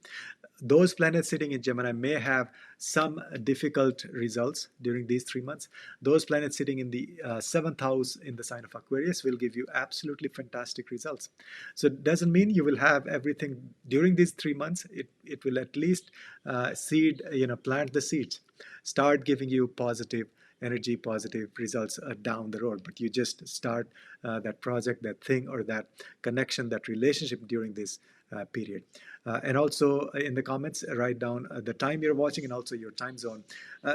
Those planets sitting in Gemini may have some difficult results during these 3 months. Those planets sitting in the 7th house in the sign of Aquarius will give you absolutely fantastic results. So it doesn't mean you will have everything during these 3 months. It will at least plant the seeds, start giving you positive energy, positive results down the road. But you just start that project, that thing, or that connection, that relationship during this period. And also in the comments, write down the time you're watching and also your time zone.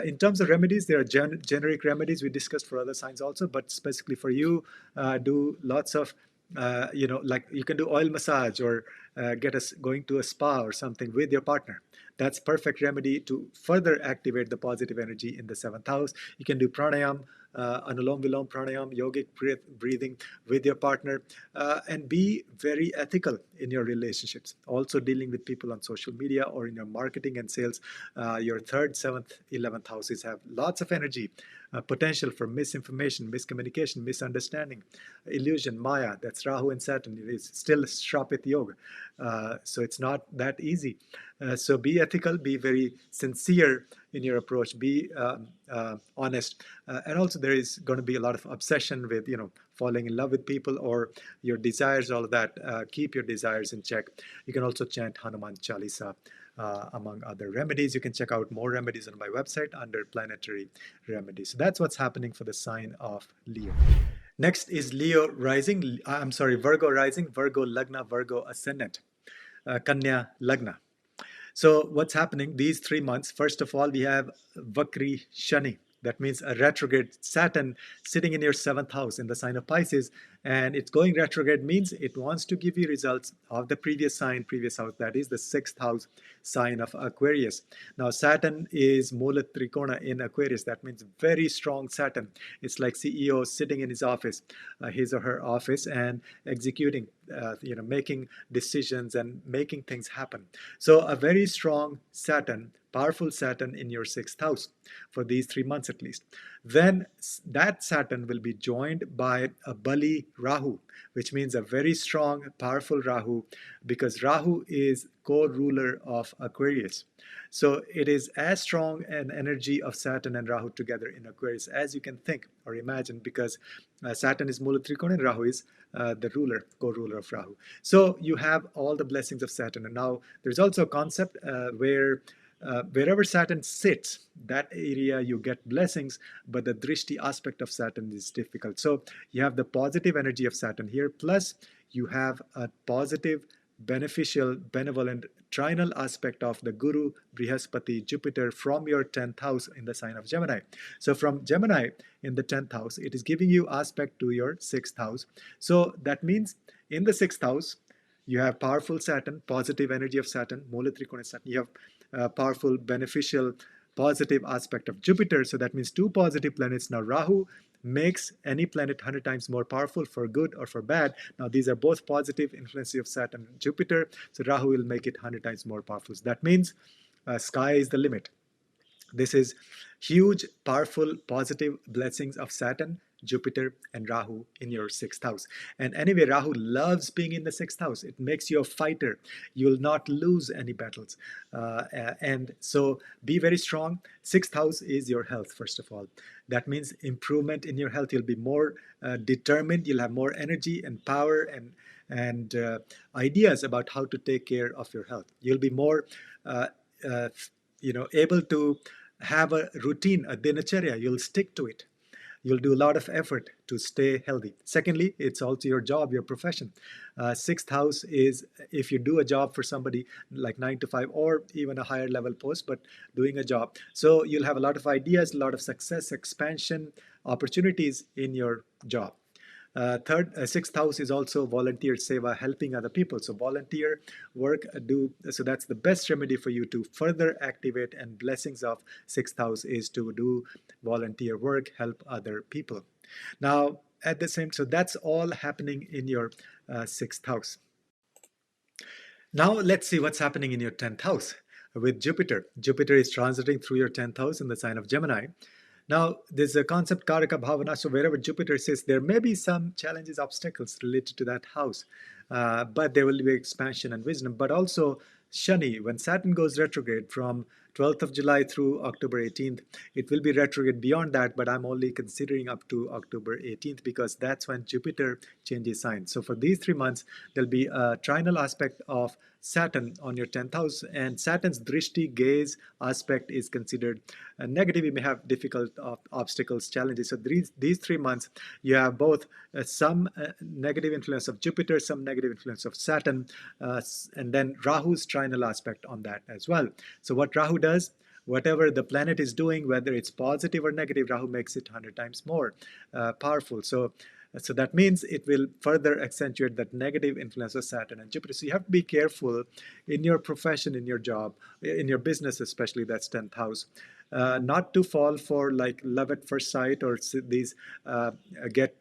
In terms of remedies, there are generic remedies we discussed for other signs also, but specifically for you, do lots of like you can do oil massage or get us going to a spa or something with your partner. That's perfect remedy to further activate the positive energy in the 7th house. You can do pranayam, anulom vilom pranayam, yogic breathing with your partner, and be very ethical in your relationships. Also dealing with people on social media or in your marketing and sales. Your 3rd, 7th, 11th houses have lots of energy, potential for misinformation, miscommunication, misunderstanding, illusion, maya. That's Rahu and Saturn. It is still Shrapit Yoga. So it's not that easy. So be ethical, be very sincere in your approach, be honest. And also there is going to be a lot of obsession with, falling in love with people or your desires, all of that. Keep your desires in check. You can also chant Hanuman Chalisa, among other remedies. You can check out more remedies on my website under planetary remedies. So that's what's happening for the sign of Leo. Next is Leo rising, Virgo rising, Virgo Lagna, Virgo ascendant, Kanya Lagna. So what's happening these 3 months? First of all, we have Vakri Shani. That means a retrograde Saturn sitting in your 7th house in the sign of Pisces. And it's going retrograde means it wants to give you results of the previous house, that is the 6th house sign of Aquarius. Now Saturn is Mula Trikona in Aquarius. That means very strong Saturn. It's like CEO sitting in his office, his or her office, and executing, making decisions and making things happen. So a very strong Saturn, powerful Saturn in your 6th house for these 3 months at least. Then that Saturn will be joined by a Bali Rahu, which means a very strong, powerful Rahu, because Rahu is co-ruler of Aquarius. So it is as strong an energy of Saturn and Rahu together in Aquarius as you can think or imagine, because Saturn is Mula Trikona and Rahu is the ruler, co-ruler of Rahu. So you have all the blessings of Saturn. And now there's also a concept where wherever Saturn sits, that area you get blessings, but the drishti aspect of Saturn is difficult. So you have the positive energy of Saturn here, plus you have a positive, beneficial, benevolent, trinal aspect of the Guru, Brihaspati, Jupiter from your 10th house in the sign of Gemini. So from Gemini in the 10th house, it is giving you aspect to your 6th house. So that means in the 6th house, you have powerful Saturn, positive energy of Saturn, Mula Trikona Saturn. You have powerful, beneficial, positive aspect of Jupiter. So that means two positive planets. Now Rahu makes any planet 100 times more powerful for good or for bad. Now these are both positive influences of Saturn and Jupiter. So Rahu will make it 100 times more powerful. So that means sky is the limit. This is huge, powerful, positive blessings of Saturn, Jupiter, and Rahu in your sixth house. And anyway, Rahu loves being in the sixth house. It makes you a fighter. You'll not lose any battles. And so be very strong. Sixth house is your health, first of all. That means improvement in your health. You'll be more determined. You'll have more energy and power and ideas about how to take care of your health. You'll be more able to have a routine, a dinacharya. You'll stick to it. You'll do a lot of effort to stay healthy. Secondly, it's also your job, your profession. Sixth house is if you do a job for somebody like 9 to 5 or even a higher level post, but doing a job. So you'll have a lot of ideas, a lot of success, expansion, opportunities in your job. Sixth house is also volunteer seva, helping other people. So volunteer work, so that's the best remedy for you to further activate, and blessings of sixth house is to do volunteer work, help other people. Now, at the same, so that's all happening in your sixth house. Now let's see what's happening in your 10th house with Jupiter. Jupiter is transiting through your 10th house in the sign of Gemini. Now, there's a concept, Karaka Bhavana, so wherever Jupiter sits, there may be some challenges, obstacles related to that house, but there will be expansion and wisdom. But also, Shani, when Saturn goes retrograde from 12th of July through October 18th, it will be retrograde beyond that, but I'm only considering up to October 18th because that's when Jupiter changes signs. So for these 3 months, there'll be a trinal aspect of Saturn on your 10th house, and Saturn's drishti, gaze aspect is considered negative. You may have difficult obstacles, challenges. So these 3 months, you have both some negative influence of Jupiter, some negative influence of Saturn, and then Rahu's trinal aspect on that as well. So what Rahu does, whatever the planet is doing, whether it's positive or negative, Rahu makes it 100 times more powerful. So that means it will further accentuate that negative influence of Saturn and Jupiter. So you have to be careful in your profession, in your job, in your business especially, that's 10th house. Not to fall for like love at first sight or these get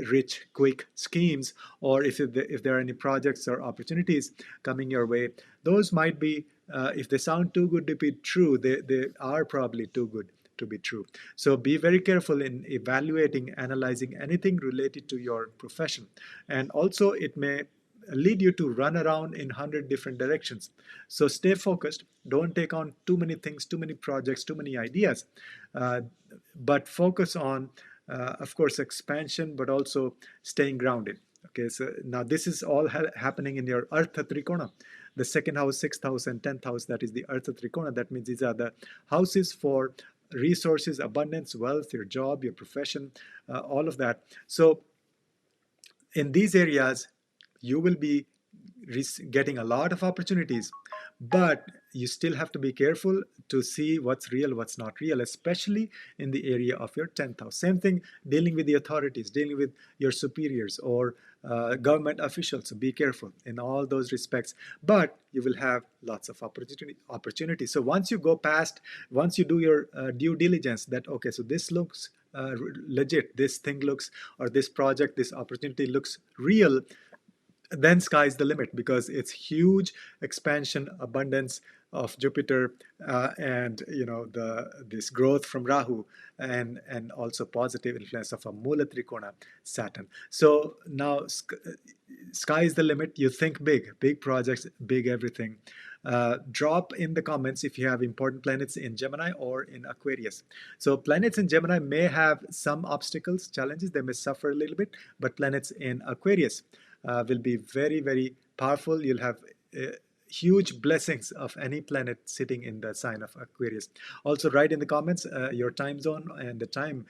rich quick schemes, or if there are any projects or opportunities coming your way, those might be, if they sound too good to be true, they are probably too good to be true. So be very careful in evaluating, analyzing anything related to your profession. And also it may lead you to run around in 100 different directions. So stay focused. Don't take on too many things, too many projects, too many ideas, but focus on, of course, expansion, but also staying grounded. Okay, so now this is all happening in your Artha Trikona. The second house, sixth house, and 10th house, that is the Artha Trikona. That means these are the houses for resources, abundance, wealth, your job, your profession, all of that. So in these areas, you will be getting a lot of opportunities, but you still have to be careful to see what's real, what's not real, especially in the area of your 10th house. Same thing, dealing with the authorities, dealing with your superiors or government officials. So be careful in all those respects, but you will have lots of opportunity. So once you go past, once you do your due diligence that, okay, so this looks legit, this thing looks, or this project, this opportunity looks real, then sky's the limit, because it's huge expansion, abundance of Jupiter, and this growth from Rahu, and also positive influence of a Mula Trikona Saturn. So now sky is the limit. You think big projects, big everything. Drop in the comments if you have important planets in Gemini or in Aquarius. So planets in Gemini may have some obstacles, challenges. They may suffer a little bit, but planets in Aquarius will be very, very powerful. You'll have huge blessings of any planet sitting in the sign of Aquarius. Also write in the comments your time zone and the time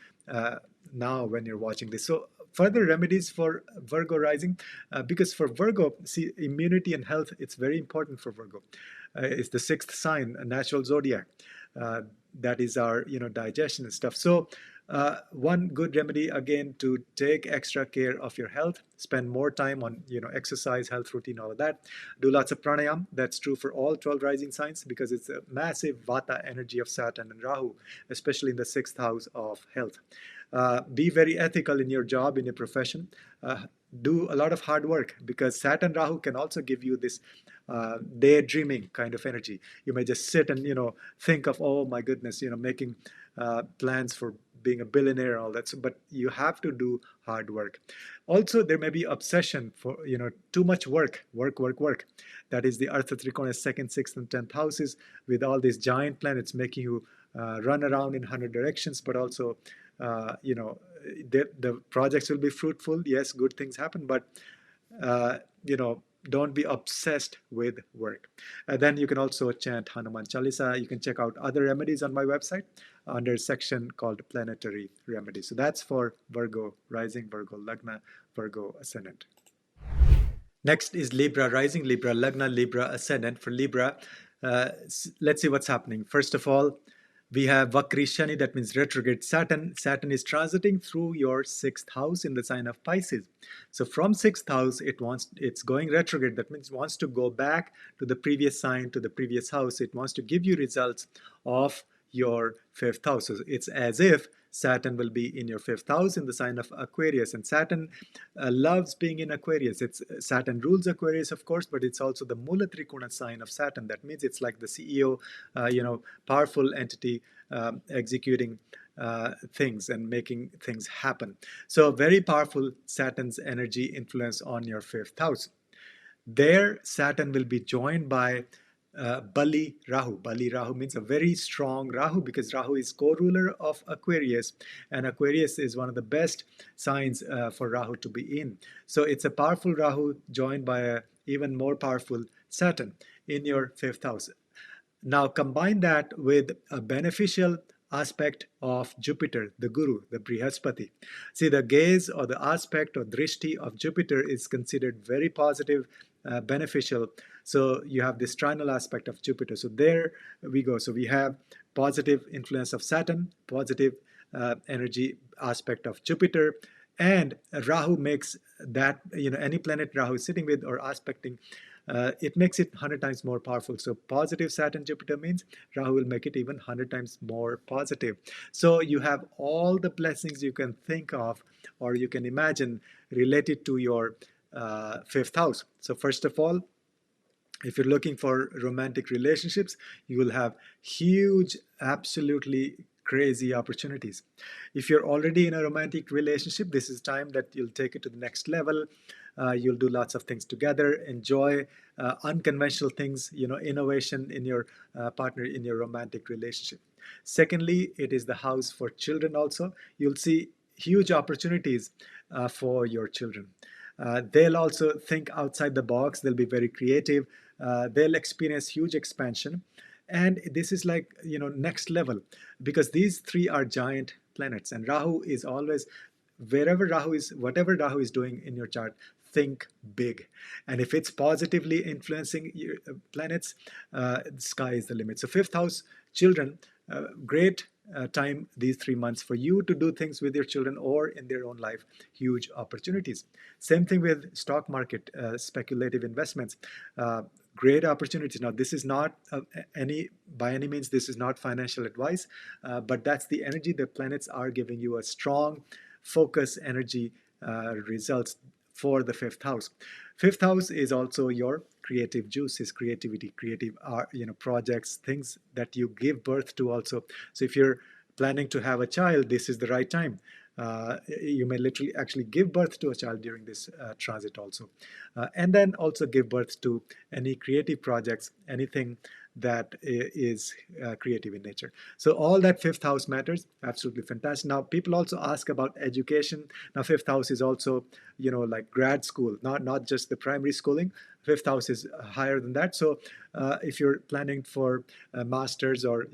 now when you're watching this. So further remedies for Virgo rising, because for Virgo, see, immunity and health, it's very important for Virgo. It's the sixth sign, a natural zodiac. That is our, digestion and stuff. So one good remedy, again, to take extra care of your health, spend more time on, exercise, health routine, all of that. Do lots of pranayam. That's true for all 12 rising signs, because it's a massive vata energy of Saturn and Rahu, especially in the sixth house of health. Be very ethical in your job, in your profession. Do a lot of hard work, because Saturn Rahu can also give you this daydreaming kind of energy. You may just sit and think of, oh my goodness, making plans for being a billionaire and all that. So, but you have to do hard work. Also, there may be obsession for too much work. That is the Artha Trikona, second, sixth, and 10th houses, with all these giant planets making you run around in 100 directions, but also the projects will be fruitful. Yes, good things happen, but don't be obsessed with work. And then you can also chant Hanuman Chalisa. You can check out other remedies on my website under a section called Planetary Remedies. So that's for Virgo rising, Virgo Lagna, Virgo ascendant. Next is Libra rising, Libra Lagna, Libra ascendant. For Libra, let's see what's happening. First of all, we have Vakri Shani, that means retrograde Saturn. Saturn is transiting through your sixth house in the sign of Pisces. So from sixth house, it's going retrograde. That means it wants to go back to the previous sign, to the previous house. It wants to give you results of your fifth house. So it's as if Saturn will be in your fifth house in the sign of Aquarius. And Saturn loves being in Aquarius. Saturn rules Aquarius, of course, but it's also the Mula Trikona sign of Saturn. That means it's like the CEO, powerful entity executing things and making things happen. So very powerful Saturn's energy influence on your fifth house. There, Saturn will be joined by Bali Rahu. Bali Rahu means a very strong Rahu, because Rahu is co-ruler of Aquarius, and Aquarius is one of the best signs for Rahu to be in. So it's a powerful Rahu joined by a even more powerful Saturn in your fifth house. Now combine that with a beneficial aspect of Jupiter, the Guru, the Brihaspati. See, the gaze or the aspect or drishti of Jupiter is considered very positive, beneficial. So you have this trinal aspect of Jupiter. So there we go. So we have positive influence of Saturn, positive energy aspect of Jupiter, and Rahu makes that, any planet Rahu is sitting with or aspecting, it makes it 100 times more powerful. So positive Saturn Jupiter means Rahu will make it even 100 times more positive. So you have all the blessings you can think of or you can imagine related to your fifth house. So first of all, if you're looking for romantic relationships, you will have huge, absolutely crazy opportunities. If you're already in a romantic relationship, this is time that you'll take it to the next level. You'll do lots of things together, enjoy unconventional things, innovation in your partner, in your romantic relationship. Secondly, it is the house for children also. You'll see huge opportunities for your children. They'll also think outside the box. They'll be very creative. They'll experience huge expansion. And this is like, next level, because these three are giant planets, and Rahu is always, whatever Rahu is doing in your chart, think big. And if it's positively influencing your planets, the sky is the limit. So fifth house, children, great time these 3 months for you to do things with your children or in their own life, huge opportunities. Same thing with stock market, speculative investments, great opportunities. Now this is not by any means, this is not financial advice, but that's the energy. The planets are giving you a strong focus energy results for the fifth house. Fifth house is also your creative juices, creativity, creative art, projects, things that you give birth to also. So if you're planning to have a child, this is the right time. You may literally actually give birth to a child during this transit also. And then also give birth to any creative projects, anything that is creative in nature. So all that fifth house matters. Absolutely fantastic. Now people also ask about education. Now fifth house is also, like grad school, not just the primary schooling. Fifth house is higher than that. So if you're planning for a master's or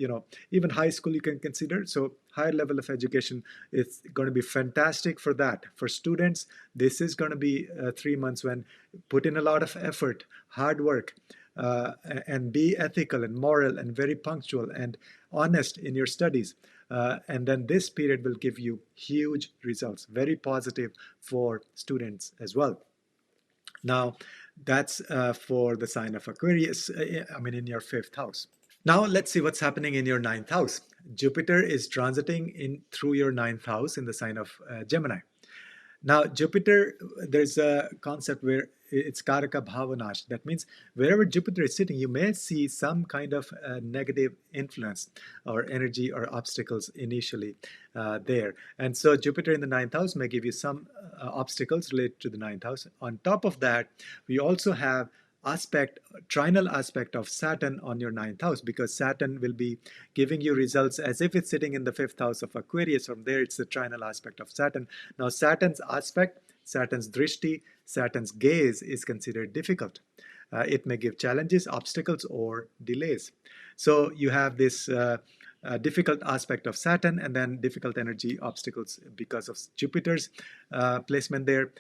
even high school, you can consider. So higher level of education. It's going to be fantastic for that. For students, this is going to be 3 months when put in a lot of effort, hard work, and be ethical and moral and very punctual and honest in your studies. And then this period will give you huge results, very positive for students as well. Now, that's for the sign of Aquarius, in your 5th house. Now, let's see what's happening in your 9th house. Jupiter is transiting in through your 9th house in the sign of Gemini. Now, Jupiter, there's a concept where it's Karaka Bhavanash. That means wherever Jupiter is sitting, you may see some kind of negative influence or energy or obstacles initially there. And so Jupiter in the 9th house may give you some obstacles related to the 9th house. On top of that, we also have trinal aspect of Saturn on your 9th house, because Saturn will be giving you results as if it's sitting in the 5th house of Aquarius. From there, it's the trinal aspect of Saturn. Now, Saturn's aspect, Saturn's drishti, Saturn's gaze is considered difficult. It may give challenges, obstacles, or delays. So you have this difficult aspect of Saturn, and then difficult energy obstacles because of Jupiter's placement there.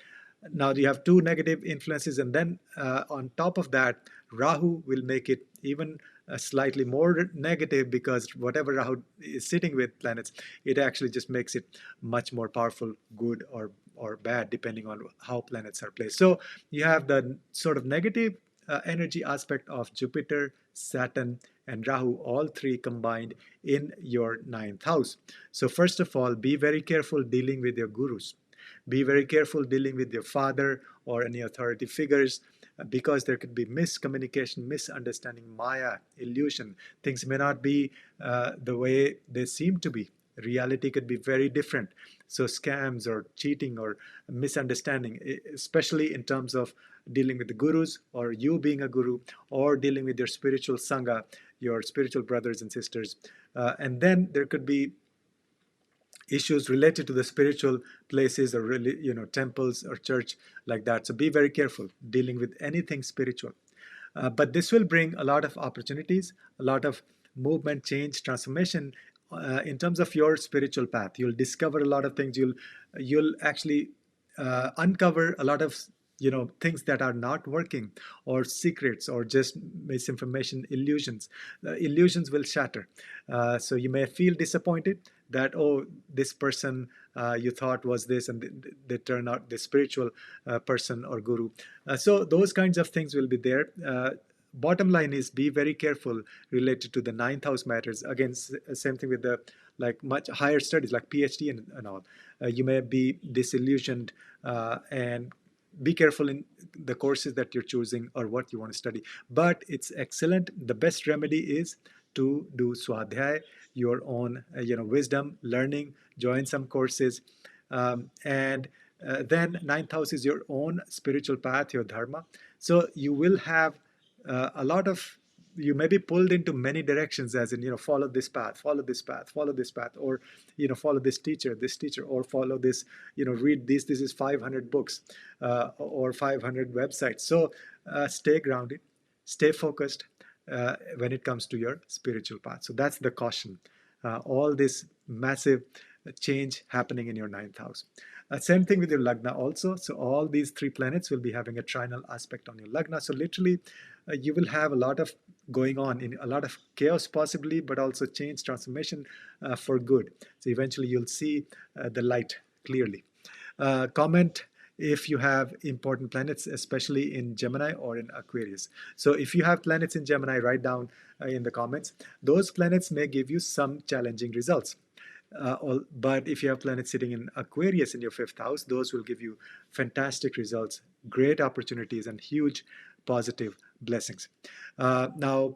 Now you have 2 negative influences, and then on top of that, Rahu will make it even slightly more negative, because whatever Rahu is sitting with planets, it actually just makes it much more powerful, good or bad, depending on how planets are placed. So you have the sort of negative energy aspect of Jupiter, Saturn, and Rahu, all 3 combined in your 9th house. So first of all, be very careful dealing with your gurus. Be very careful dealing with your father or any authority figures, because there could be miscommunication, misunderstanding, maya, illusion. Things may not be the way they seem to be. Reality could be very different. So scams or cheating or misunderstanding, especially in terms of dealing with the gurus, or you being a guru, or dealing with your spiritual sangha, your spiritual brothers and sisters. And then there could be issues related to the spiritual places, or really, temples or church, like that. So be very careful dealing with anything spiritual. But this will bring a lot of opportunities, a lot of movement, change, transformation in terms of your spiritual path. You'll discover a lot of things. You'll actually uncover a lot of things that are not working, or secrets, or just misinformation, illusions. Illusions will shatter. So you may feel disappointed that, oh, this person you thought was this, and they turn out this spiritual person or guru. So those kinds of things will be there. Bottom line is, be very careful related to the 9th house matters. Again, same thing with the much higher studies like PhD and all. You may be disillusioned, and be careful in the courses that you're choosing or what you want to study. But it's excellent. The best remedy is to do swadhyay, your own wisdom, learning, join some courses. And then 9th house is your own spiritual path, your dharma. So you will have you may be pulled into many directions, as in, follow this path, follow this path, follow this path, or, follow this teacher, or follow this, read this is 500 books or 500 websites. So stay grounded, stay focused when it comes to your spiritual path. So that's the caution. All this massive change happening in your 9th house. Same thing with your Lagna also. So all these 3 planets will be having a trinal aspect on your Lagna. So literally, you will have a lot of going on, in a lot of chaos possibly, but also change, transformation for good. So eventually you'll see the light clearly. Comment if you have important planets, especially in Gemini or in Aquarius. So if you have planets in Gemini, write down in the comments. Those planets may give you some challenging results. But if you have planets sitting in Aquarius in your 5th house, those will give you fantastic results, great opportunities, and huge positive blessings. Now,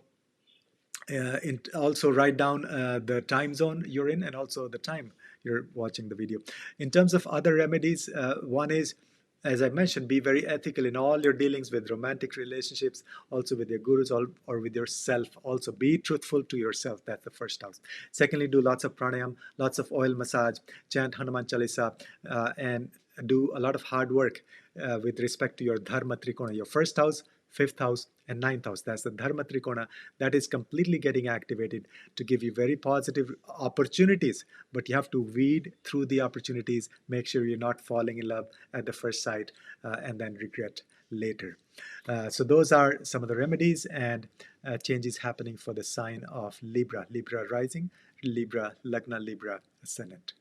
also write down the time zone you're in, and also the time you're watching the video. In terms of other remedies, one is, as I mentioned, be very ethical in all your dealings with romantic relationships, also with your gurus, or with yourself. Also be truthful to yourself. That's the first house. Secondly, do lots of pranayam, lots of oil massage, chant Hanuman Chalisa, and do a lot of hard work with respect to your dharma trikona, your 1st house, 5th house, and ninth house. That's the Dharma Trikona that is completely getting activated to give you very positive opportunities. But you have to weed through the opportunities, make sure you're not falling in love at the first sight and then regret later. So those are some of the remedies and changes happening for the sign of Libra. Libra rising, Libra Lagna, Libra ascendant.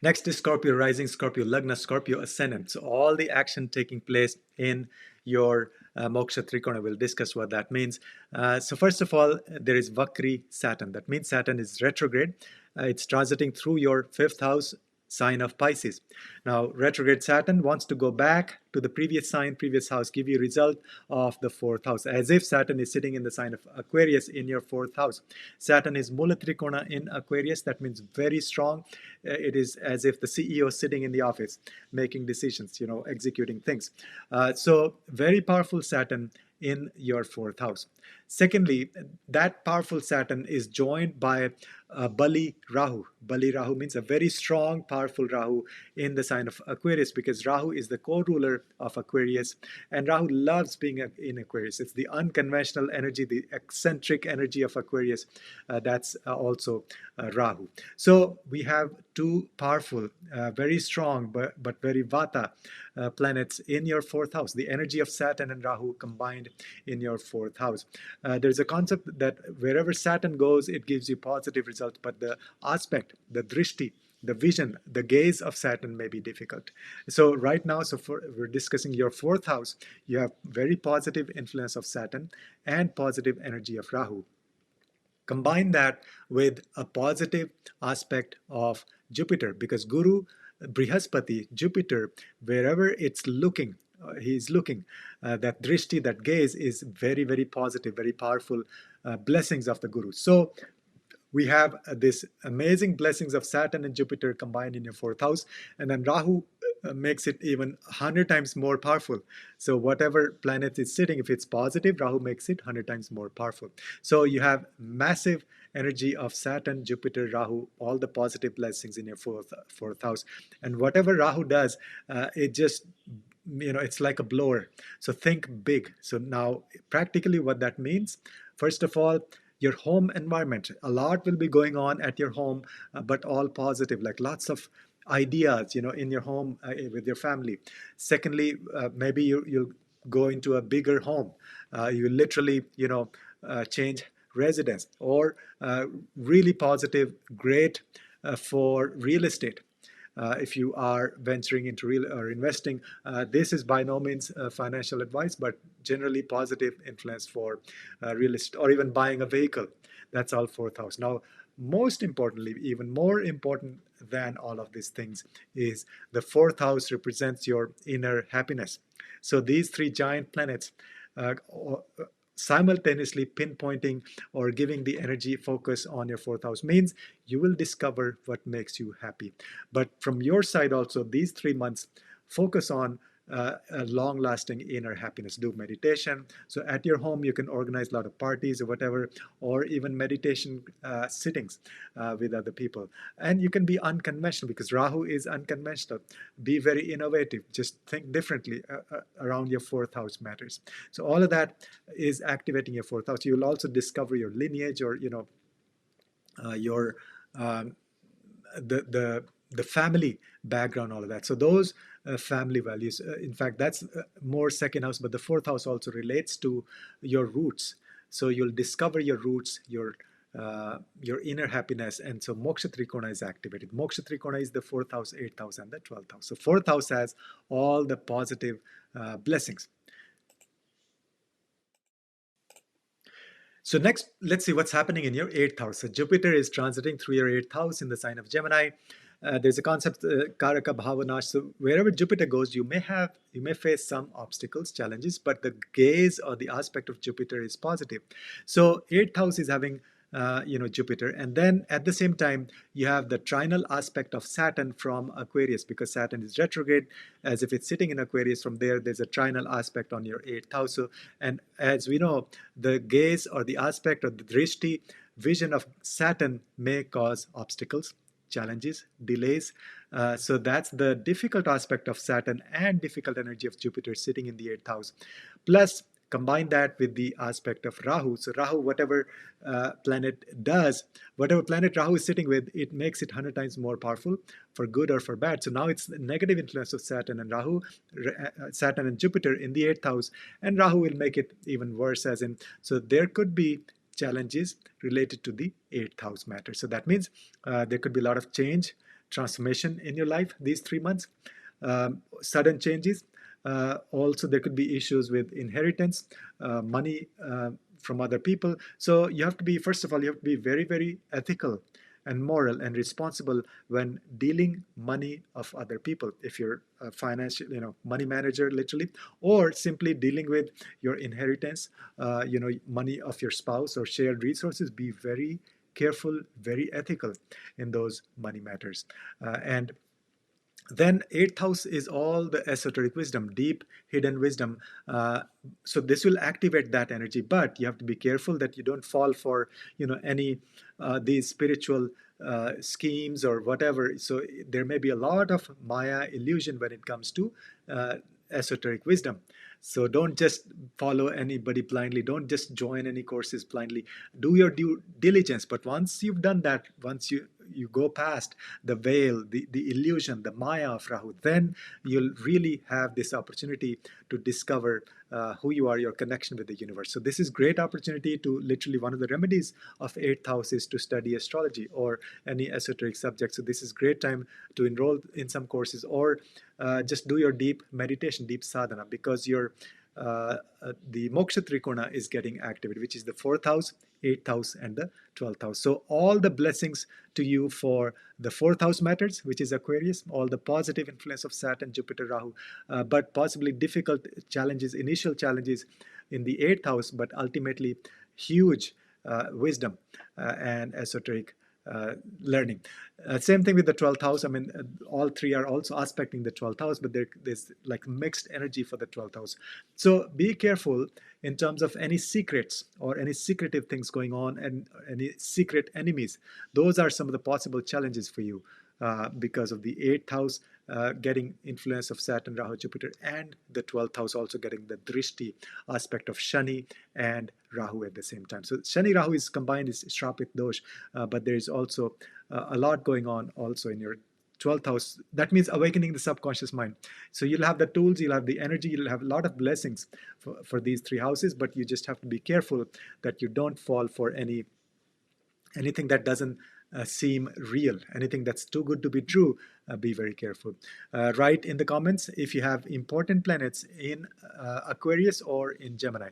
Next is Scorpio rising, Scorpio Lagna, Scorpio ascendant. So all the action taking place in your Moksha Trikona. We'll discuss what that means. So first of all, there is Vakri Saturn. That means Saturn is retrograde. It's transiting through your 5th house sign of Pisces. Now, retrograde Saturn wants to go back to the previous sign, previous house, give you a result of the 4th house, as if Saturn is sitting in the sign of Aquarius in your 4th house. Saturn is Mula Trikona in Aquarius. That means very strong. It is as if the CEO is sitting in the office, making decisions, executing things. So very powerful Saturn in your 4th house. Secondly, that powerful Saturn is joined by Bali Rahu. Bali Rahu means a very strong, powerful Rahu in the sign of Aquarius, because Rahu is the co-ruler of Aquarius, and Rahu loves being in Aquarius. It's the unconventional energy, the eccentric energy of Aquarius. That's also Rahu. So we have two powerful, very strong, but very Vata planets in your 4th house. The energy of Saturn and Rahu combined in your 4th house. There's a concept that wherever Saturn goes, it gives you positive results, but the aspect, the drishti, the vision, the gaze of Saturn may be difficult. So right now, we're discussing your 4th house. You have very positive influence of Saturn and positive energy of Rahu. Combine that with a positive aspect of Jupiter, because Guru, Brihaspati, Jupiter, wherever it's looking, he's looking, that drishti, that gaze is very, very positive, very powerful blessings of the Guru. So we have this amazing blessings of Saturn and Jupiter combined in your 4th house, and then Rahu makes it even 100 times more powerful. So whatever planet is sitting, if it's positive, Rahu makes it 100 times more powerful. So you have massive energy of Saturn, Jupiter, Rahu, all the positive blessings in your fourth house. And whatever Rahu does, it just, it's like a blower. So think big. So now practically what that means, first of all, your home environment, a lot will be going on at your home, but all positive, like lots of ideas, in your home with your family. Secondly, maybe you'll go into a bigger home. You literally, change residence, or really positive, great for real estate. If you are venturing into real or investing, this is by no means financial advice, but generally positive influence for real estate, or even buying a vehicle. That's all 4th house. Now, most importantly, even more important than all of these things, is the 4th house represents your inner happiness. So these 3 giant planets simultaneously pinpointing or giving the energy focus on your 4th house means you will discover what makes you happy. But from your side also, these 3 months, focus on a long-lasting inner happiness. Do meditation. So at your home, you can organize a lot of parties or whatever, or even meditation sittings with other people. And you can be unconventional, because Rahu is unconventional. Be very innovative. Just think differently around your 4th house matters. So all of that is activating your 4th house. You will also discover your lineage, or your the family background, all of that. So those family values, in fact, that's more 2nd house, but the 4th house also relates to your roots. So you'll discover your roots, your inner happiness, and so Moksha Trikona is activated. Moksha Trikona is the 4th house, 8th house, and the 12th house. So 4th house has all the positive blessings. So next, let's see what's happening in your 8th house. So Jupiter is transiting through your 8th house in the sign of Gemini. There's a concept, Karaka Bhavanash. So wherever Jupiter goes, you may face some obstacles, challenges, but the gaze or the aspect of Jupiter is positive. So 8th house is having Jupiter, and then at the same time you have the trinal aspect of Saturn from Aquarius, because Saturn is retrograde, as if it's sitting in Aquarius. From there's a trinal aspect on your 8th house. So, and as we know, the gaze or the aspect or the drishti, vision of Saturn may cause obstacles, challenges, delays. So that's the difficult aspect of Saturn and difficult energy of Jupiter sitting in the 8th house. Plus, combine that with the aspect of Rahu. So Rahu, whatever planet does, whatever planet Rahu is sitting with, it makes it 100 times more powerful for good or for bad. So now it's the negative influence of Saturn and Rahu, Saturn and Jupiter in the 8th house, and Rahu will make it even worse, as in, so there could be challenges related to the 8th house matter. So that means there could be a lot of change, transformation in your life these 3 months, sudden changes. Also, there could be issues with inheritance, money from other people. So you have to be, first of all, you have to be very, very ethical and moral and responsible when dealing money of other people. If you're a financial, money manager, literally, or simply dealing with your inheritance, money of your spouse or shared resources, be very careful, very ethical in those money matters. And then 8th house is all the esoteric wisdom, deep hidden wisdom. So this will activate that energy, but you have to be careful that you don't fall for any these spiritual schemes or whatever. So there may be a lot of Maya illusion when it comes to esoteric wisdom. So don't just follow anybody blindly. Don't just join any courses blindly. Do your due diligence. But once you've done that, once you go past the veil, the illusion, the Maya of Rahu, then you'll really have this opportunity to discover who you are, your connection with the universe. So this is great opportunity to literally, one of the remedies of 8th house is to study astrology or any esoteric subject. So this is great time to enroll in some courses, or just do your deep meditation, deep sadhana, because your the moksha trikona is getting activated, which is the 4th house, 8th house, and the 12th house. So all the blessings to you for the 4th house matters, which is Aquarius, all the positive influence of Saturn, Jupiter, Rahu, but possibly difficult challenges, initial challenges in the 8th house, but ultimately huge wisdom and esoteric learning. Same thing with the 12th house. I mean, all three are also aspecting the 12th house, but there's like mixed energy for the 12th house. So be careful in terms of any secrets or any secretive things going on and any secret enemies. Those are some of the possible challenges for you because of the 8th house getting influence of Saturn, Rahu, Jupiter, and the 12th house also getting the drishti aspect of Shani and Rahu at the same time. So Shani Rahu is combined, is Shrapit dosh, but there is also a lot going on also in your 12th house. That means awakening the subconscious mind. So you'll have the tools, you'll have the energy, you'll have a lot of blessings for these three houses, but you just have to be careful that you don't fall for anything that doesn't seem real, anything that's too good to be true. Be very careful. Write in the comments if you have important planets in Aquarius or in Gemini.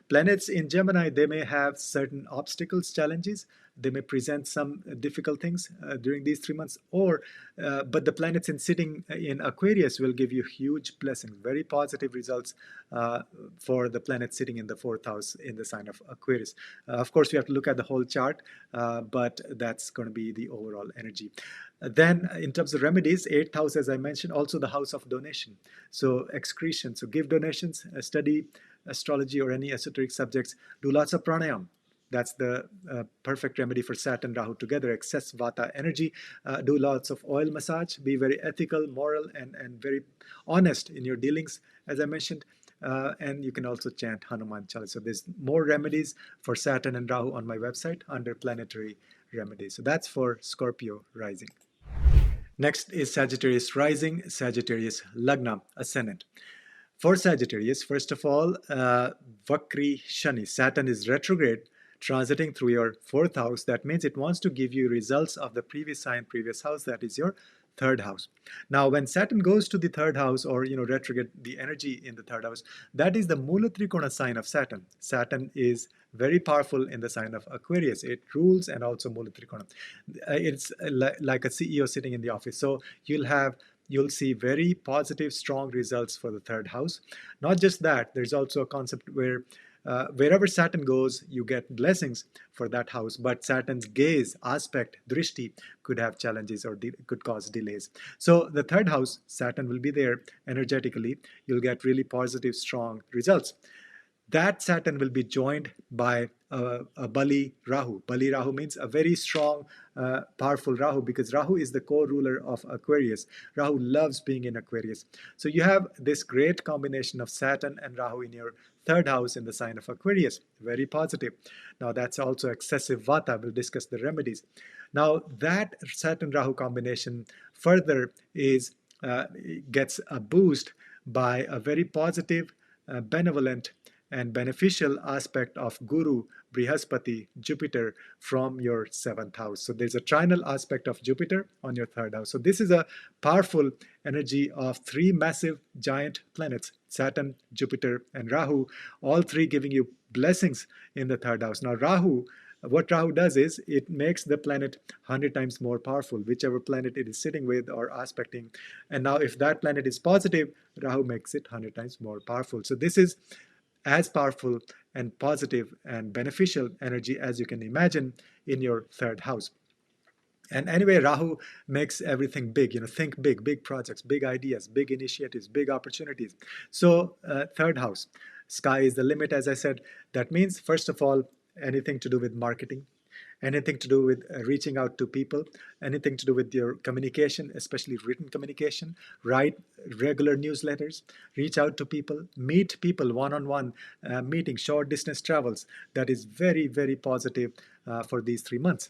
Planets in Gemini, they may have certain obstacles, challenges. They may present some difficult things during these 3 months, but the planets sitting in Aquarius will give you huge blessings, very positive results for the planets sitting in the 4th house in the sign of Aquarius. Of course, we have to look at the whole chart, but that's going to be the overall energy. Then in terms of remedies, 8th house, as I mentioned, also the house of donation. So excretion, so give donations, study astrology or any esoteric subjects, do lots of pranayam. That's the perfect remedy for Saturn, Rahu together, excess Vata energy. Do lots of oil massage, be very ethical, moral, and very honest in your dealings, as I mentioned. And you can also chant Hanuman Chalisa. So there's more remedies for Saturn and Rahu on my website under planetary remedies. So that's for Scorpio rising. Next is Sagittarius rising, Sagittarius Lagna, ascendant. For Sagittarius, first of all, Vakri Shani, Saturn is retrograde, transiting through your 4th house. That means it wants to give you results of the previous sign, previous house, that is your 3rd house. Now, when Saturn goes to the 3rd house, or retrograde, the energy in the 3rd house, that is the Mula Trikona sign of Saturn. Saturn is very powerful in the sign of Aquarius. It rules and also Mula Trikona. It's like a CEO sitting in the office. So you'll see very positive, strong results for the 3rd house. Not just that, there's also a concept where wherever Saturn goes, you get blessings for that house, but Saturn's gaze, aspect, drishti could have challenges or could cause delays. So the 3rd house, Saturn will be there energetically. You'll get really positive, strong results. That Saturn will be joined by a Bali Rahu. Bali Rahu means a very strong, powerful Rahu, because Rahu is the co-ruler of Aquarius. Rahu loves being in Aquarius. So you have this great combination of Saturn and Rahu in your third house in the sign of Aquarius. Very positive. Now that's also excessive Vata. We'll discuss the remedies. Now that Saturn Rahu combination further is gets a boost by a very positive, benevolent and beneficial aspect of Guru, Brihaspati, Jupiter from your seventh house. So there's a trinal aspect of Jupiter on your third house. So this is a powerful energy of three massive giant planets, Saturn, Jupiter, and Rahu, all three giving you blessings in the third house. Now Rahu, what Rahu does is it makes the planet 100 times more powerful, whichever planet it is sitting with or aspecting. And now if that planet is positive, Rahu makes it 100 times more powerful. So this is as powerful and positive and beneficial energy as you can imagine in your third house. And anyway, Rahu makes everything big, think big, big projects, big ideas, big initiatives, big opportunities. So third house, sky is the limit, as I said. That means, first of all, anything to do with marketing, anything to do with reaching out to people, anything to do with your communication, especially written communication, write regular newsletters, reach out to people, meet people one-on-one, meeting, short distance travels. That is very, very positive for these 3 months.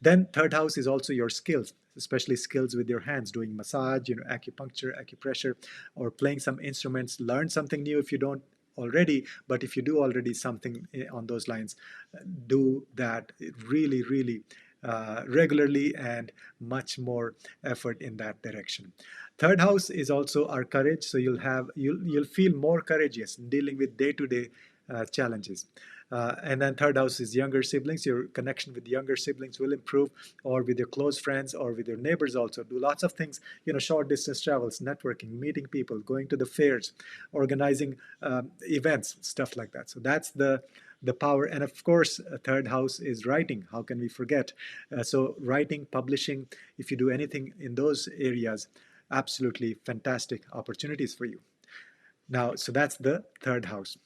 Then third house is also your skills, especially skills with your hands, doing massage, acupuncture, acupressure, or playing some instruments. Learn something new if you don't already, but if you do already something on those lines, do that really, really regularly and much more effort in that direction. Third house is also our courage, so you'll feel more courageous in dealing with day-to-day challenges. And then third house is younger siblings. Your connection with younger siblings will improve, or with your close friends, or with your neighbors also. Do lots of things, short distance travels, networking, meeting people, going to the fairs, organizing events, stuff like that. So that's the power. And of course, third house is writing. How can we forget? So writing, publishing, if you do anything in those areas, absolutely fantastic opportunities for you. Now, so that's the third house.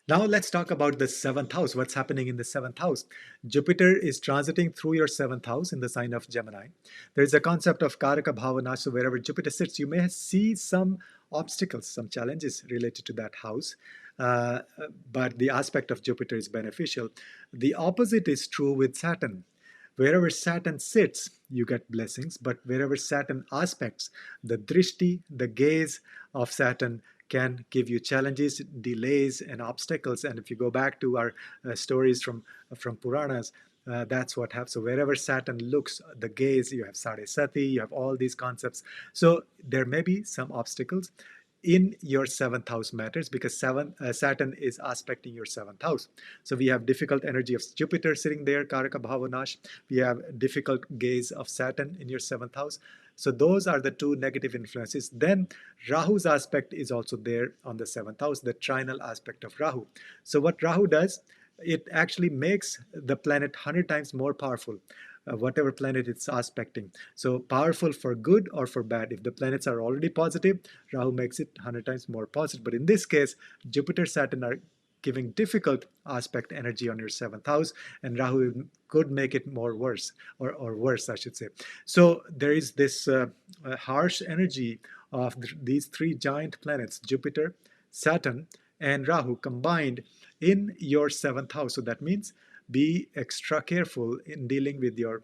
Now let's talk about the seventh house. What's happening in the seventh house? Jupiter is transiting through your seventh house in the sign of Gemini. There is a concept of Karaka Bhavana. So wherever Jupiter sits, you may see some obstacles, some challenges related to that house. But the aspect of Jupiter is beneficial. The opposite is true with Saturn. Wherever Saturn sits, you get blessings. But wherever Saturn aspects, the drishti, the gaze of Saturn can give you challenges, delays, and obstacles. And if you go back to our stories from Puranas, that's what happens. So wherever Saturn looks, the gaze, you have Sade Sati, you have all these concepts. So there may be some obstacles in your seventh house matters, because Saturn is aspecting your seventh house. So we have difficult energy of Jupiter sitting there, Karaka Bhavanash. We have difficult gaze of Saturn in your seventh house. So those are the two negative influences. Then Rahu's aspect is also there on the seventh house, the trinal aspect of Rahu. So what Rahu does, it actually makes the planet 100 times more powerful. Whatever planet it's aspecting. So powerful for good or for bad. If the planets are already positive, Rahu makes it 100 times more positive. But in this case, Jupiter, Saturn are giving difficult aspect energy on your seventh house, and Rahu could make it more worse, or worse, I should say. So there is this harsh energy of these three giant planets, Jupiter, Saturn, and Rahu combined in your seventh house. So that means be extra careful in dealing with your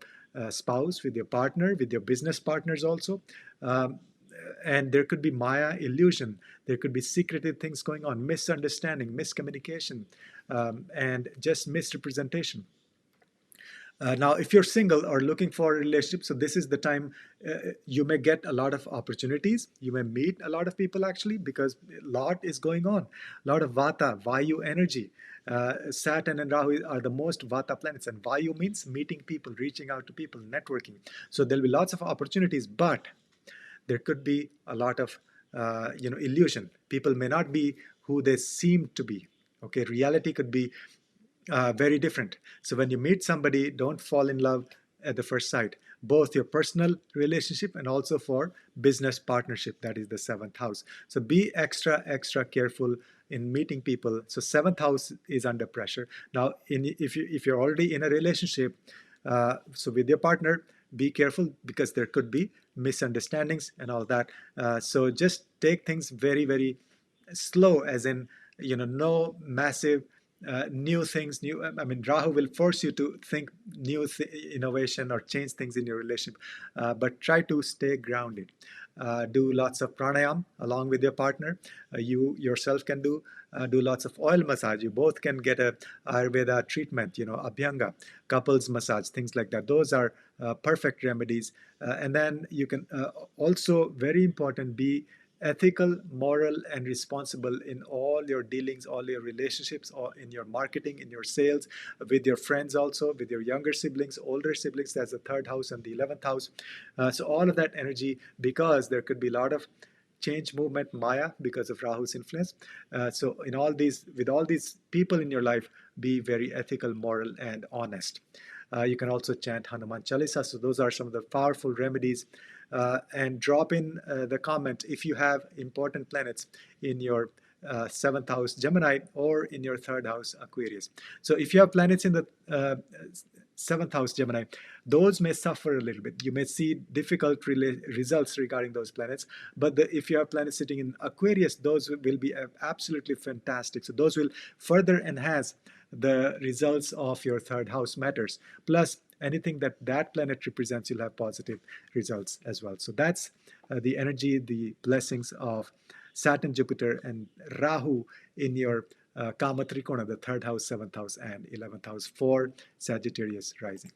spouse, with your partner, with your business partners also. And there could be Maya illusion. There could be secretive things going on, misunderstanding, miscommunication, and just misrepresentation. Now, if you're single or looking for a relationship, so this is the time you may get a lot of opportunities. You may meet a lot of people actually, because a lot is going on. A lot of Vata, Vayu energy. Saturn and Rahu are the most Vata planets, and Vayu means meeting people, reaching out to people, networking. So there'll be lots of opportunities, but there could be a lot of illusion. People may not be who they seem to be. Okay, reality could be very different. So when you meet somebody, don't fall in love at the first sight. both your personal relationship and also for business partnership. That is the seventh house. So be extra careful in meeting people. So seventh house is under pressure. Now, if you're already in a relationship, so with your partner, be careful because there could be misunderstandings and all that. So just take things very slow, as in, no massive new things. Rahu will force you to think new innovation or change things in your relationship, but try to stay grounded. Do lots of pranayam along with your partner. You yourself can do lots of oil massage. You both can get a Ayurveda treatment, Abhyanga, couples massage, things like that. Those are perfect remedies. And then you can also, very important, be ethical, moral, and responsible in all your dealings, all your relationships, or in your marketing, in your sales, with your friends, also with your younger siblings, older siblings. That's the third house and the 11th house. So all of that energy, because there could be a lot of change, movement, Maya, because of Rahu's influence. So with all these people in your life, be very ethical, moral, and honest. You can also chant Hanuman Chalisa. So those are some of the powerful remedies. And drop in the comment if you have important planets in your seventh house Gemini or in your third house Aquarius. So if you have planets in the seventh house Gemini, those may suffer a little bit. You may see difficult results regarding those planets. But if you have planets sitting in Aquarius, those will be absolutely fantastic. So those will further enhance the results of your third house matters. Plus, anything that planet represents, you'll have positive results as well. So that's the energy, the blessings of Saturn, Jupiter, and Rahu in your Kama Trikona, the third house, seventh house, and 11th house for Sagittarius rising.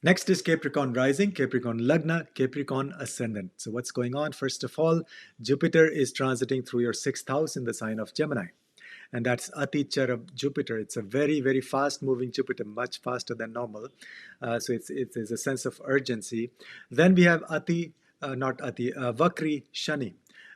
Next is Capricorn rising, Capricorn Lagna, Capricorn ascendant. So what's going on? First of all, Jupiter is transiting through your sixth house in the sign of Gemini. And that's Atichari Jupiter. It's a very fast moving Jupiter, much faster than normal. So it's a sense of urgency. Then we have Vakri Shani.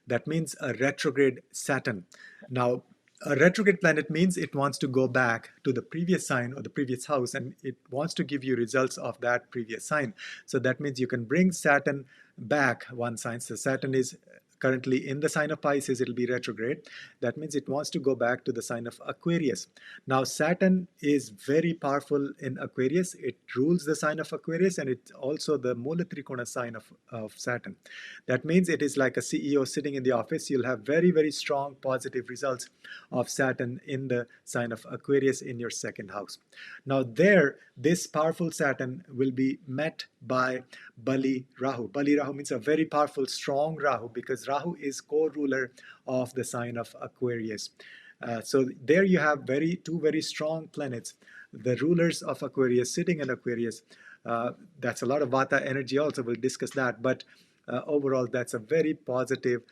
That means a retrograde Saturn. Now, a retrograde planet means it wants to go back to the previous sign or the previous house, and it wants to give you results of that previous sign. So that means you can bring Saturn back one sign. So Saturn is currently in the sign of Pisces, it'll be retrograde. That means it wants to go back to the sign of Aquarius. Now, Saturn is very powerful in Aquarius. It rules the sign of Aquarius, and it's also the Mula Trikona sign of Saturn. That means it is like a CEO sitting in the office. You'll have very strong positive results of Saturn in the sign of Aquarius in your second house. Now this powerful Saturn will be met by Bali Rahu. Bali Rahu means a very powerful, strong Rahu, because Rahu is co-ruler of the sign of Aquarius. So there you have two very strong planets, the rulers of Aquarius sitting in Aquarius. That's a lot of Vata energy also. We'll discuss that. But overall, that's a very positive,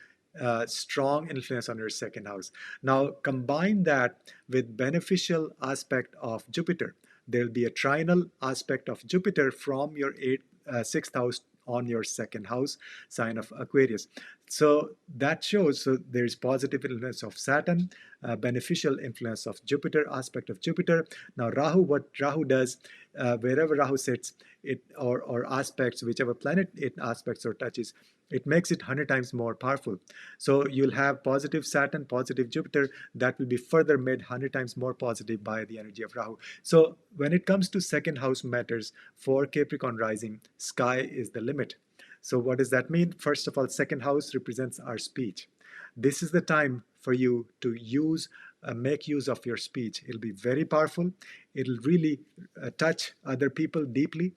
strong influence on your second house. Now, combine that with beneficial aspect of Jupiter. There'll be a trinal aspect of Jupiter from your sixth house on your second house sign of Aquarius. So that shows, so there's positive influence of Saturn, beneficial influence of Jupiter, aspect of Jupiter. Now what Rahu does, wherever Rahu sits, or aspects, whichever planet it aspects or touches, it makes it 100 times more powerful. So you'll have positive Saturn, positive Jupiter, that will be further made 100 times more positive by the energy of Rahu. So when it comes to second house matters for Capricorn rising, sky is the limit. So what does that mean? First of all, second house represents our speech. This is the time for you to make use of your speech. It'll be very powerful. It'll really touch other people deeply.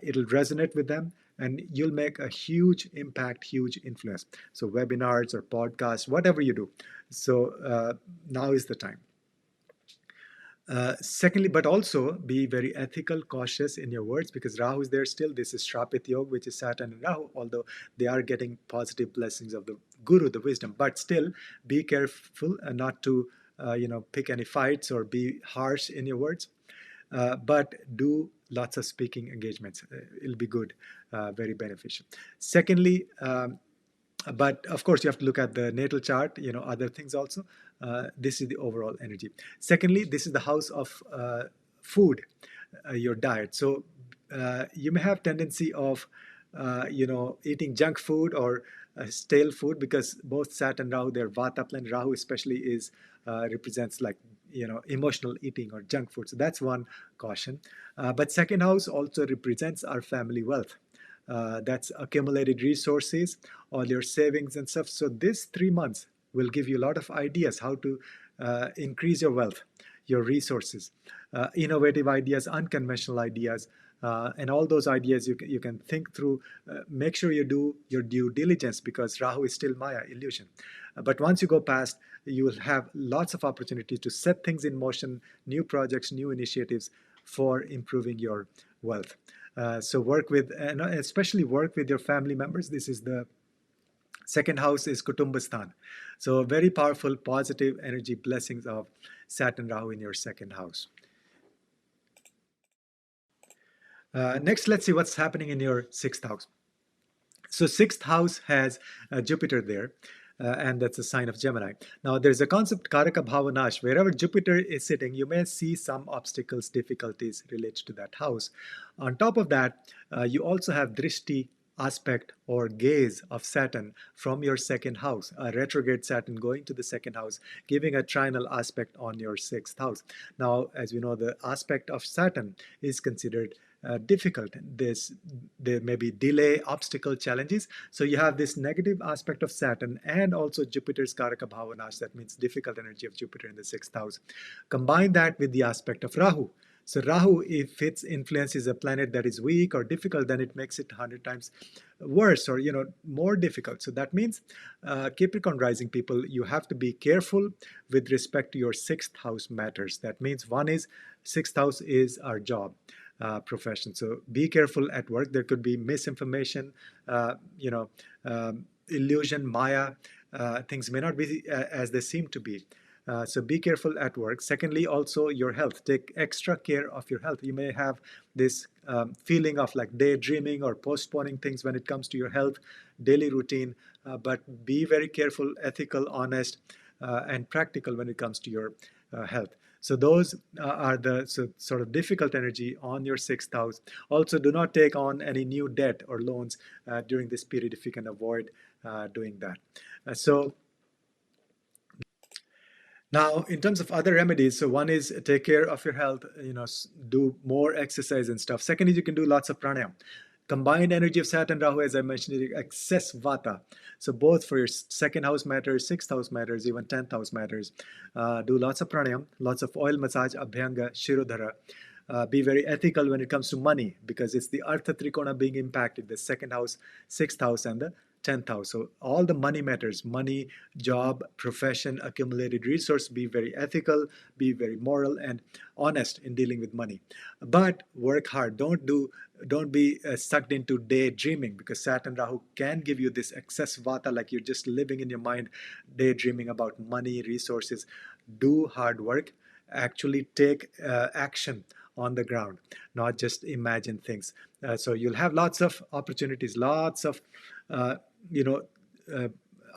It'll resonate with them, and you'll make a huge impact, huge influence. So webinars or podcasts, whatever you do. So now is the time. Secondly, but also be very ethical, cautious in your words, because Rahu is there still. This is Shrapit Yoga, which is Saturn and Rahu, although they are getting positive blessings of the Guru, the wisdom. But still, be careful not to pick any fights or be harsh in your words. But do lots of speaking engagements. It'll be good, very beneficial. Secondly, but of course, you have to look at the natal chart, other things also. This is the overall energy. Secondly, this is the house of food, your diet. So you may have tendency of eating junk food or stale food, because both Saturn and Rahu, their Vata planet, Rahu especially is represents like emotional eating or junk food. So that's one caution. But second house also represents our family wealth. That's accumulated resources, all your savings and stuff. So this 3 months will give you a lot of ideas how to increase your wealth, your resources, innovative ideas, unconventional ideas, and all those ideas you can think through. Make sure you do your due diligence, because Rahu is still Maya, illusion. But once you go past, you will have lots of opportunities to set things in motion, new projects, new initiatives for improving your wealth. So work with, and especially work with your family members. This is the second house is Kutumbastan. So very powerful, positive energy blessings of Saturn Rahu in your second house. Next, let's see what's happening in your sixth house. So sixth house has Jupiter there, and that's a sign of Gemini. Now there's a concept Karaka Bhavanash. Wherever Jupiter is sitting, you may see some obstacles, difficulties related to that house. On top of that, you also have Drishti aspect or gaze of Saturn from your second house, a retrograde Saturn going to the second house, giving a trinal aspect on your sixth house. Now, as we know, the aspect of Saturn is considered difficult. There may be delay, obstacle, challenges. So you have this negative aspect of Saturn and also Jupiter's Karaka Bhavanash. That means difficult energy of Jupiter in the sixth house. Combine that with the aspect of Rahu. So Rahu, if its influence is a planet that is weak or difficult, then it makes it 100 times worse or more difficult. So that means Capricorn rising people, you have to be careful with respect to your sixth house matters. That means one is sixth house is our job. Profession. So be careful at work. There could be misinformation, illusion, Maya. Things may not be as they seem to be. So be careful at work. Secondly, also your health. Take extra care of your health. You may have this feeling of like daydreaming or postponing things when it comes to your health, daily routine, but be very careful, ethical, honest, and practical when it comes to your health. So those are the sort of difficult energy on your sixth house. Also, do not take on any new debt or loans during this period if you can avoid doing that. Now, in terms of other remedies, so one is take care of your health, do more exercise and stuff. Second is you can do lots of pranayam. Combined energy of Saturn, Rahu, as I mentioned, excess Vata. So both for your second house matters, sixth house matters, even 10th house matters. Do lots of pranayam, lots of oil massage, abhyanga, shirodhara. Be very ethical when it comes to money, because it's the Artha Trikona being impacted, the second house, sixth house, and the 10th house. So all the money matters, money, job, profession, accumulated resource. Be very ethical, be very moral and honest in dealing with money. But work hard. Don't be sucked into daydreaming, because Saturn Rahu can give you this excess Vata, like you're just living in your mind, daydreaming about money, resources. Do hard work. Actually take action on the ground, not just imagine things. So you'll have lots of opportunities, lots of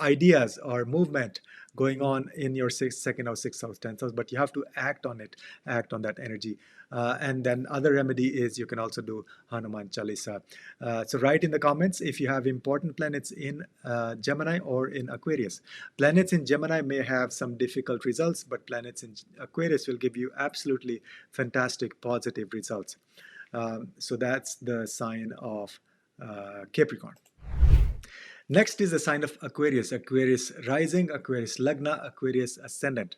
ideas or movement going on in your second house, sixth house, 10th house, but you have to act on it, act on that energy. And then other remedy is you can also do Hanuman Chalisa. So write in the comments if you have important planets in Gemini or in Aquarius. Planets in Gemini may have some difficult results, but planets in Aquarius will give you absolutely fantastic positive results. So that's the sign of Capricorn. Next is the sign of Aquarius, Aquarius rising, Aquarius Lagna, Aquarius ascendant.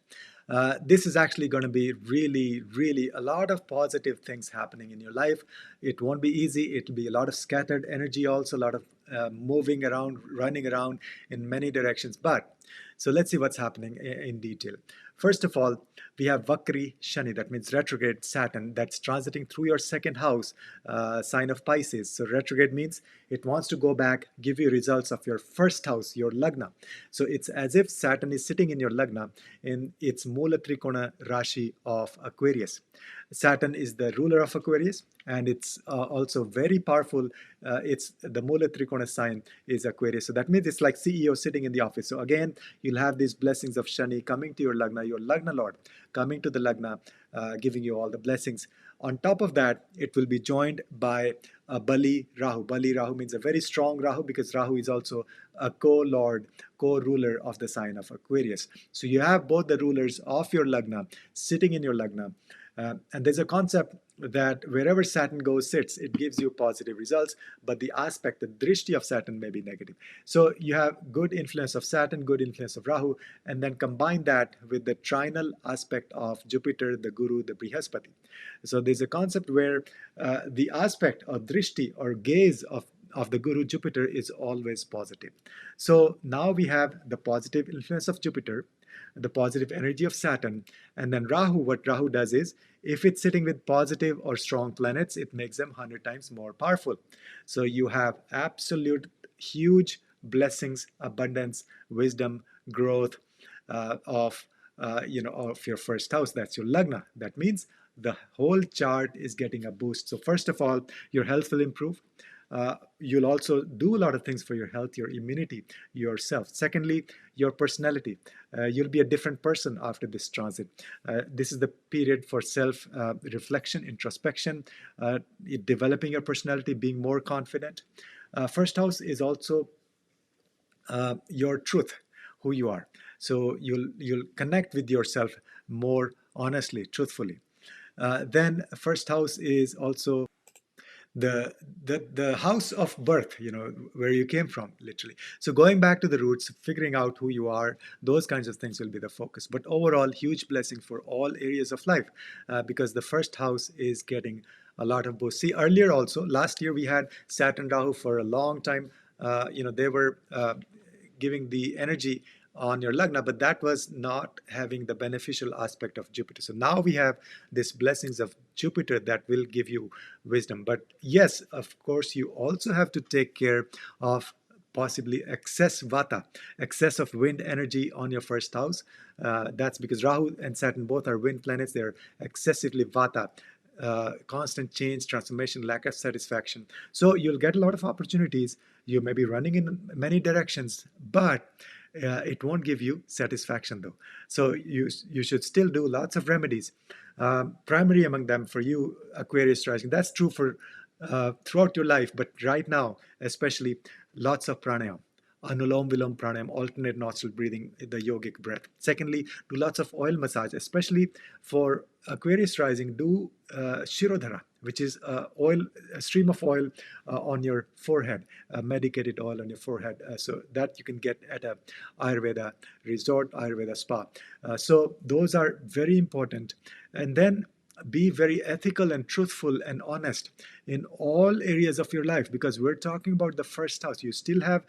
This is actually going to be really, really a lot of positive things happening in your life. It won't be easy. It'll be a lot of scattered energy, also a lot of moving around, running around in many directions. But so let's see what's happening in detail. First of all, we have Vakri Shani, that means retrograde Saturn, that's transiting through your second house, sign of Pisces. So retrograde means it wants to go back, give you results of your first house, your Lagna. So it's as if Saturn is sitting in your Lagna in its Mula Trikona Rashi of Aquarius. Saturn is the ruler of Aquarius, and it's also very powerful. It's the Mula Trikona sign is Aquarius. So that means it's like CEO sitting in the office. So again, you'll have these blessings of Shani coming to your Lagna Lord, coming to the Lagna, giving you all the blessings On top of that, it will be joined by Bali Rahu. Bali Rahu means a very strong Rahu, because Rahu is also a co-lord, co-ruler of the sign of Aquarius. So you have both the rulers of your Lagna sitting in your Lagna. And there's a concept that wherever Saturn goes, sits, it gives you positive results, but the aspect, the drishti of Saturn may be negative. So you have good influence of Saturn, good influence of Rahu, and then combine that with the trinal aspect of Jupiter, the Guru, the Brihaspati. So there's a concept where the aspect of drishti or gaze of the Guru Jupiter is always positive. So now we have the positive influence of Jupiter, the positive energy of Saturn, and then Rahu. What Rahu does is, if it's sitting with positive or strong planets, it makes them 100 times more powerful. So you have absolute huge blessings, abundance, wisdom, growth of your first house. That's your Lagna. That means the whole chart is getting a boost. So first of all, your health will improve. You'll also do a lot of things for your health, your immunity, yourself. Secondly, your personality. You'll be a different person after this transit. This is the period for self-reflection, introspection, developing your personality, being more confident. First house is also your truth, who you are. So you'll connect with yourself more honestly, truthfully. Then first house is also the house of birth, where you came from, literally. So going back to the roots, figuring out who you are, those kinds of things will be the focus. But overall, huge blessing for all areas of life, because the first house is getting a lot of boost. See, earlier also, last year we had Saturn Rahu for a long time. They were giving the energy on your Lagna, but that was not having the beneficial aspect of Jupiter. So now we have these blessings of Jupiter that will give you wisdom. But yes, of course, you also have to take care of possibly excess Vata, excess of wind energy on your first house. That's because Rahu and Saturn both are wind planets. They're excessively Vata. Constant change, transformation, lack of satisfaction. So you'll get a lot of opportunities. You may be running in many directions, but it won't give you satisfaction though. So you should still do lots of remedies. Primary among them for you, Aquarius rising, that's true for throughout your life, but right now, especially, lots of pranayama. Anulom Vilom Pranayam, alternate nostril breathing, the yogic breath. Secondly, do lots of oil massage, especially for Aquarius rising. Do Shirodhara, which is a stream of oil on your forehead, medicated oil on your forehead, so that you can get at a Ayurveda resort, Ayurveda spa. So those are very important. And then be very ethical and truthful and honest in all areas of your life, because we're talking about the first house. You still have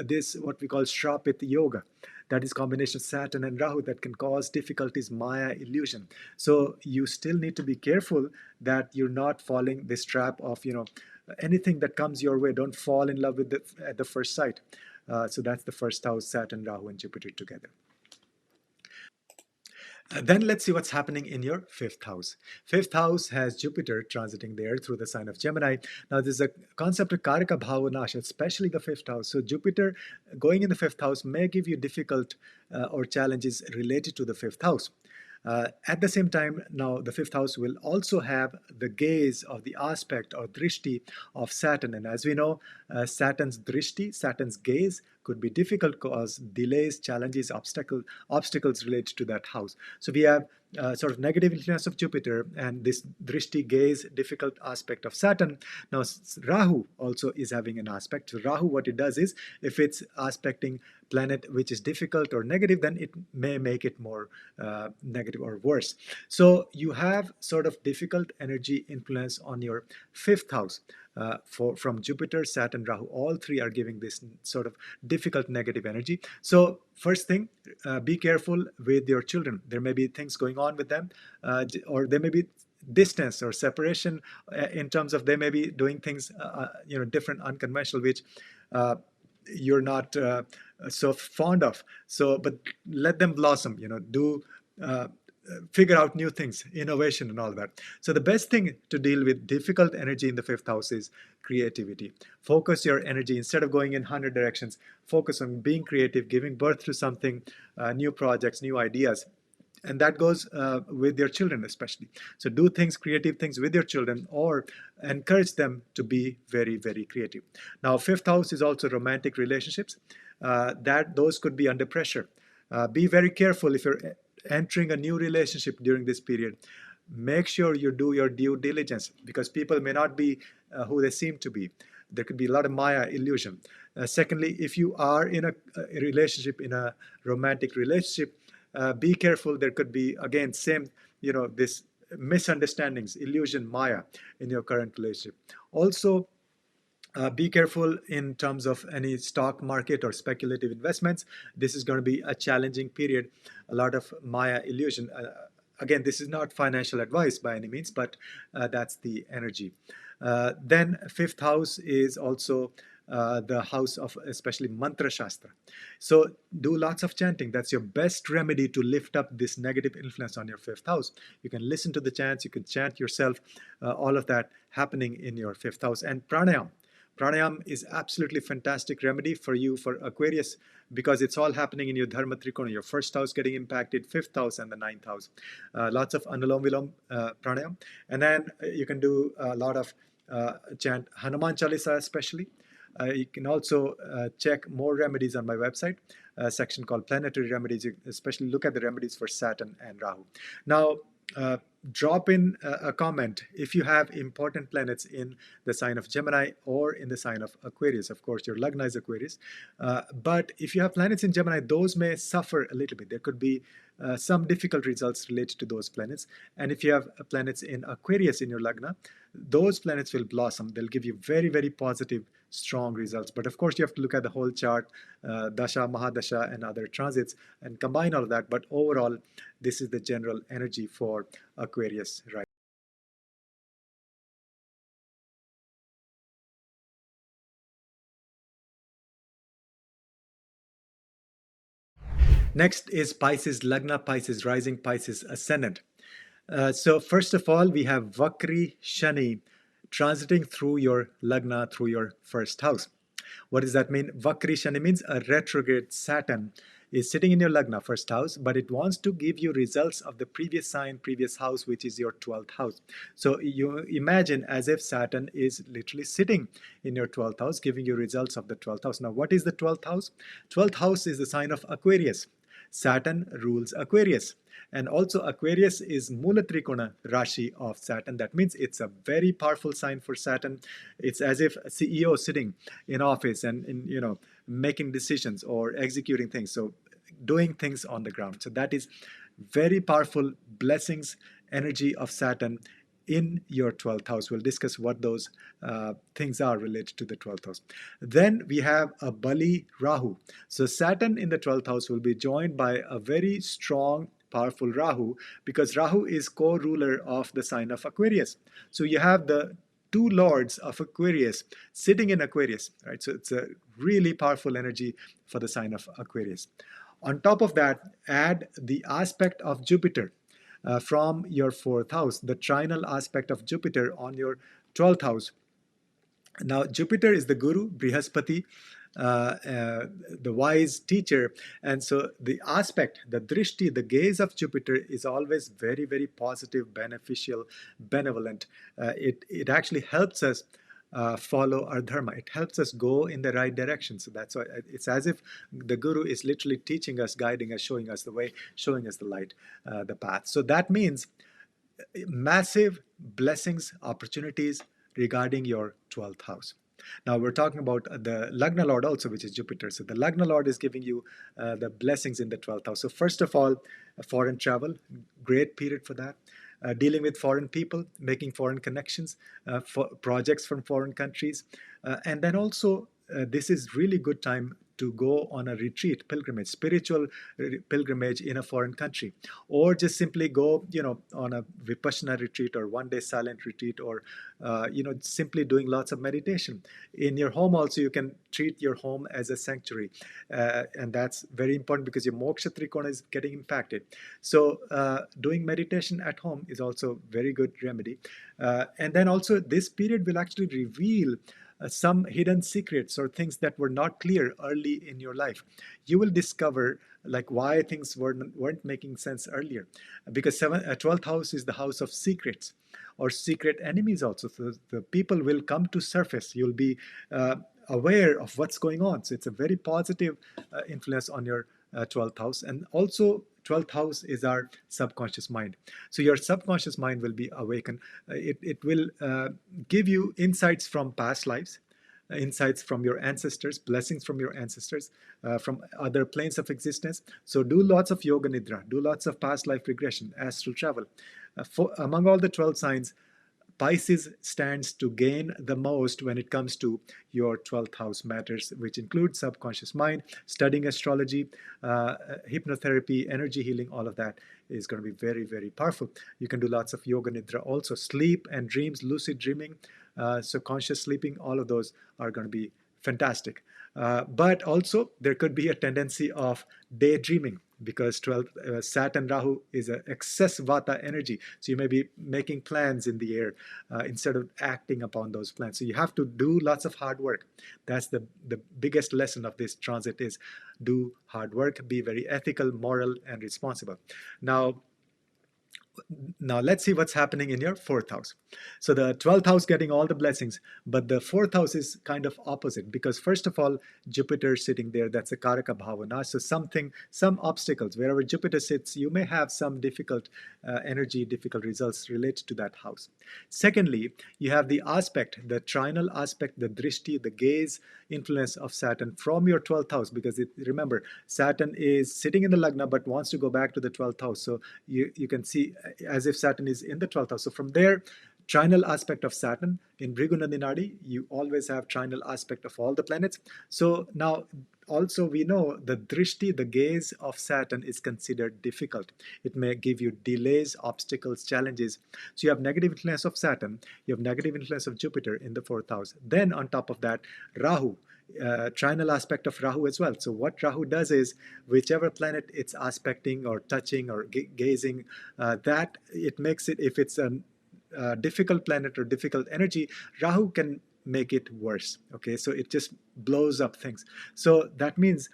this, what we call Shrapit Yoga. That is combination of Saturn and Rahu that can cause difficulties, Maya, illusion. So you still need to be careful that you're not falling this trap of, anything that comes your way. Don't fall in love with it at the first sight. So that's the first house, Saturn, Rahu, and Jupiter together. Then let's see what's happening in your fifth house. Fifth house has Jupiter transiting there through the sign of Gemini. Now, there's a concept of Karika Bhavanash, especially the fifth house. So Jupiter going in the fifth house may give you difficult or challenges related to the fifth house. At the same time, now the fifth house will also have the gaze of the aspect or drishti of Saturn. And as we know, Saturn's drishti, Saturn's gaze, could be difficult, cause delays, challenges, obstacles related to that house. So we have sort of negative influence of Jupiter and this drishti, gaze, difficult aspect of Saturn. Now Rahu also is having an aspect. So Rahu, what it does is, if it's aspecting planet which is difficult or negative, then it may make it more negative or worse. So you have sort of difficult energy influence on your fifth house. From Jupiter, Saturn, Rahu, all three are giving this sort of difficult negative energy. So first thing, be careful with your children. There may be things going on with them, or there may be distance or separation in terms of they may be doing things, different, unconventional, which you're not so fond of. So, but let them blossom. Do figure out new things, innovation and all that. So the best thing to deal with difficult energy in the fifth house is creativity. Focus your energy. Instead of going in 100 directions, focus on being creative, giving birth to something, new projects, new ideas. And that goes with your children especially. So do things, creative things with your children, or encourage them to be very, very creative. Now, fifth house is also romantic relationships. That those could be under pressure. Be very careful if you're entering a new relationship during this period. Make sure you do your due diligence, because people may not be who they seem to be. There could be a lot of Maya illusion. Secondly, if you are in a relationship, in a romantic relationship, be careful. There could be, again, same, this misunderstandings, illusion, Maya in your current relationship. Also, be careful in terms of any stock market or speculative investments. This is going to be a challenging period. A lot of Maya illusion. Again, this is not financial advice by any means, but that's the energy. Then fifth house is also the house of especially mantra shastra. So do lots of chanting. That's your best remedy to lift up this negative influence on your fifth house. You can listen to the chants, you can chant yourself, all of that happening in your fifth house. And pranayam. Pranayam is absolutely fantastic remedy for you for Aquarius, because it's all happening in your Dharma Trikona, your first house getting impacted, fifth house and the ninth house. Lots of Anulom Vilom pranayam. And then you can do a lot of chant Hanuman Chalisa especially. You can also check more remedies on my website, section called Planetary Remedies. You especially look at the remedies for Saturn and Rahu. Now, drop in a comment if you have important planets in the sign of Gemini or in the sign of Aquarius. Of course, your Lagna is Aquarius. But if you have planets in Gemini, those may suffer a little bit. There could be some difficult results related to those planets. And if you have planets in Aquarius in your Lagna, those planets will blossom. They'll give you very, very positive, strong results. But of course, you have to look at the whole chart, Dasha, Mahadasha, and other transits, and combine all of that. But overall, this is the general energy for Aquarius, right? Next is Pisces Lagna, Pisces Rising, Pisces Ascendant. So first of all, we have Vakri Shani transiting through your Lagna, through your first house. What does that mean? Vakri Shani means a retrograde Saturn is sitting in your Lagna, first house, but it wants to give you results of the previous sign, previous house, which is your 12th house. So you imagine as if Saturn is literally sitting in your 12th house, giving you results of the 12th house. Now, what is the 12th house? 12th house is the sign of Aquarius. Saturn rules Aquarius. And also Aquarius is Mula Trikona Rashi of Saturn. That means it's a very powerful sign for Saturn. It's as if a CEO sitting in office and making decisions or executing things. So doing things on the ground. So that is very powerful blessings, energy of Saturn in your 12th house. We'll discuss what those things are related to the 12th house. Then we have a Bali Rahu. So Saturn in the 12th house will be joined by a very strong, powerful Rahu, because Rahu is co-ruler of the sign of Aquarius. So you have the two lords of Aquarius sitting in Aquarius, right? So it's a really powerful energy for the sign of Aquarius. On top of that, add the aspect of Jupiter from your 4th house, the trinal aspect of Jupiter on your 12th house. Now, Jupiter is the Guru, Brihaspati, the wise teacher. And so the aspect, the drishti, the gaze of Jupiter is always very, very positive, beneficial, benevolent. It actually helps us follow our dharma. It helps us go in the right direction. So that's why it's as if the Guru is literally teaching us, guiding us, showing us the way, showing us the light, the path. So that means massive blessings, opportunities regarding your 12th house. Now we're talking about the Lagna Lord also, which is Jupiter. So the Lagna Lord is giving you the blessings in the 12th house. So first of all, foreign travel, great period for that. Dealing with foreign people, making foreign connections, for projects from foreign countries. And then also, this is really good time to go on a retreat, pilgrimage, spiritual pilgrimage in a foreign country, or just simply go, on a Vipassana retreat or one-day silent retreat, or, simply doing lots of meditation. In your home also, you can treat your home as a sanctuary. And that's very important because your moksha trikona is getting impacted. So doing meditation at home is also very good remedy. And then also this period will actually reveal some hidden secrets or things that were not clear early in your life. You will discover like why things weren't making sense earlier, because 12th house is the house of secrets or secret enemies also. So the people will come to surface. You'll be aware of what's going on. So it's a very positive influence on your 12th house. And also 12th house is our subconscious mind. So your subconscious mind will be awakened. It will give you insights from past lives, insights from your ancestors, blessings from your ancestors, from other planes of existence. So do lots of yoga nidra, do lots of past life regression, astral travel. Among all the 12 signs, Pisces stands to gain the most when it comes to your 12th house matters, which include subconscious mind, studying astrology, hypnotherapy, energy healing. All of that is going to be very, very powerful. You can do lots of yoga nidra also. Sleep and dreams, lucid dreaming, subconscious sleeping, all of those are going to be fantastic. But also there could be a tendency of daydreaming, because 12th Saturn Rahu is an excess vata energy. So you may be making plans in the air instead of acting upon those plans. So you have to do lots of hard work. That's the biggest lesson of this transit, is do hard work, be very ethical, moral, and responsible. Now let's see what's happening in your 4th house. So the 12th house getting all the blessings, but the 4th house is kind of opposite, because first of all, Jupiter sitting there, that's a Karaka Bhavana. So some obstacles, wherever Jupiter sits, you may have some difficult energy, difficult results related to that house. Secondly, you have the aspect, the trinal aspect, the drishti, the gaze influence of Saturn from your 12th house, because remember, Saturn is sitting in the Lagna but wants to go back to the 12th house. So you can see as if Saturn is in the 12th house. So from there, trinal aspect of Saturn in Bhrigu Nandinadi, you always have trinal aspect of all the planets. So now also we know the drishti, the gaze of Saturn, is considered difficult. It may give you delays, obstacles, challenges. So you have negative influence of Saturn, you have negative influence of Jupiter in the 4th house. Then on top of that, Rahu, trinal aspect of Rahu as well. So what Rahu does is, whichever planet it's aspecting or touching or gazing, that it makes it, if it's a difficult planet or difficult energy, Rahu can make it worse. Okay, so it just blows up things. So that means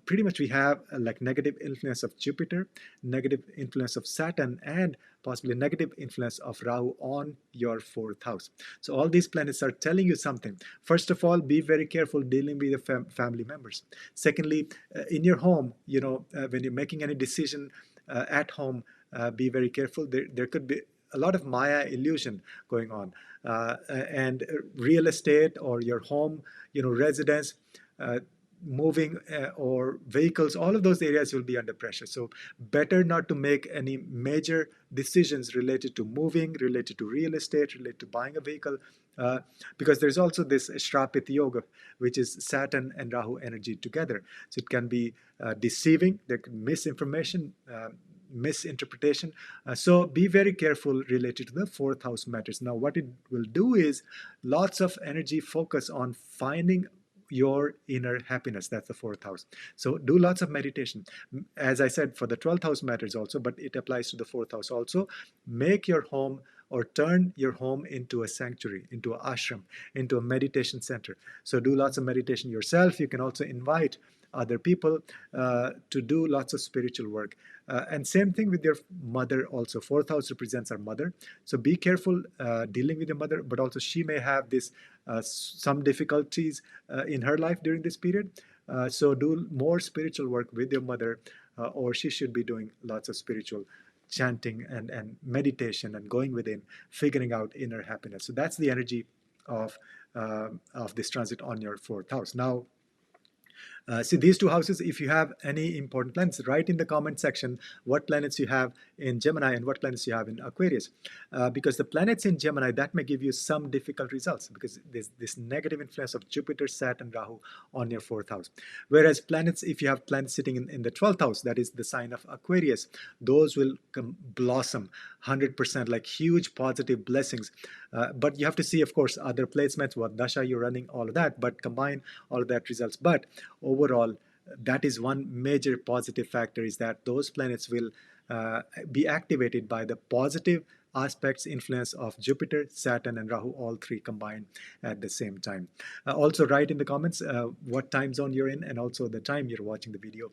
pretty much we have like negative influence of Jupiter, negative influence of Saturn, and possibly negative influence of Rahu on your 4th house. So all these planets are telling you something. First of all, be very careful dealing with your family members. Secondly, in your home, when you're making any decision at home, be very careful. There could be a lot of Maya illusion going on, and real estate or your home, residence, moving or vehicles, all of those areas will be under pressure. So better not to make any major decisions related to moving, related to real estate, related to buying a vehicle, because there's also this Shrapit Yoga, which is Saturn and Rahu energy together. So it can be deceiving, there can be misinformation, misinterpretation. So be very careful related to the 4th house matters. Now what it will do is lots of energy focus on finding your inner happiness. That's the 4th house. So do lots of meditation. As I said, for the 12th house matters also, but it applies to the 4th house also. Make your home, or turn your home into a sanctuary, into an ashram, into a meditation center. So do lots of meditation yourself. You can also invite other people to do lots of spiritual work. And same thing with your mother also. 4th house represents our mother. So be careful dealing with your mother, but also she may have this some difficulties in her life during this period. So do more spiritual work with your mother, or she should be doing lots of spiritual chanting and meditation and going within, figuring out inner happiness. So that's the energy of this transit on your 4th house. Now, see these two houses, if you have any important planets, write in the comment section what planets you have in Gemini and what planets you have in Aquarius. Because the planets in Gemini, that may give you some difficult results, because there's this negative influence of Jupiter, Saturn, Rahu on your 4th house. Whereas planets, if you have planets sitting in the 12th house, that is the sign of Aquarius, those will blossom 100%, like huge positive blessings. But you have to see, of course, other placements, what dasha you're running, all of that, but combine all of that results. But overall, that is one major positive factor, is that those planets will be activated by the positive aspects, influence of Jupiter, Saturn, and Rahu, all three combined at the same time. Also write in the comments what time zone you're in and also the time you're watching the video.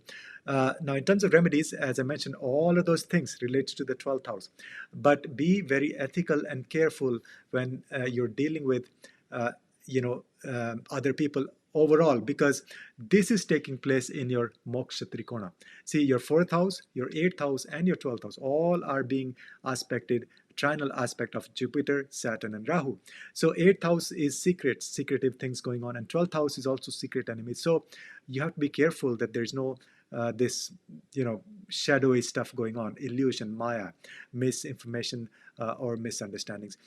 Now, in terms of remedies, as I mentioned, all of those things relate to the 12th house. But be very ethical and careful when you're dealing with, other people overall, because this is taking place in your moksha trikona. See, your 4th house, your 8th house, and your 12th house all are being aspected, trinal aspect of Jupiter, Saturn, and Rahu. So 8th house is secretive things going on, and 12th house is also secret enemies. So you have to be careful that there's no this shadowy stuff going on, illusion, maya, misinformation, or misunderstandings.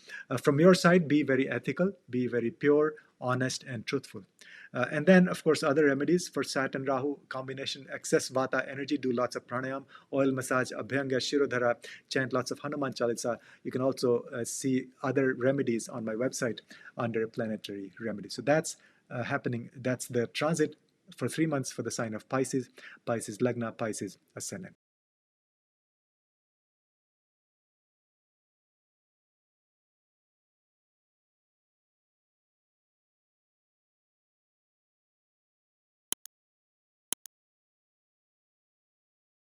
From your side, be very ethical, be very pure, honest, and truthful. And then, of course, other remedies for Saturn Rahu combination: excess vata energy, do lots of pranayam, oil massage, abhyanga, shirodhara, chant lots of Hanuman Chalisa. You can also see other remedies on my website under planetary remedies. So that's happening. That's the transit for 3 months for the sign of Pisces, Pisces Lagna, Pisces Ascendant.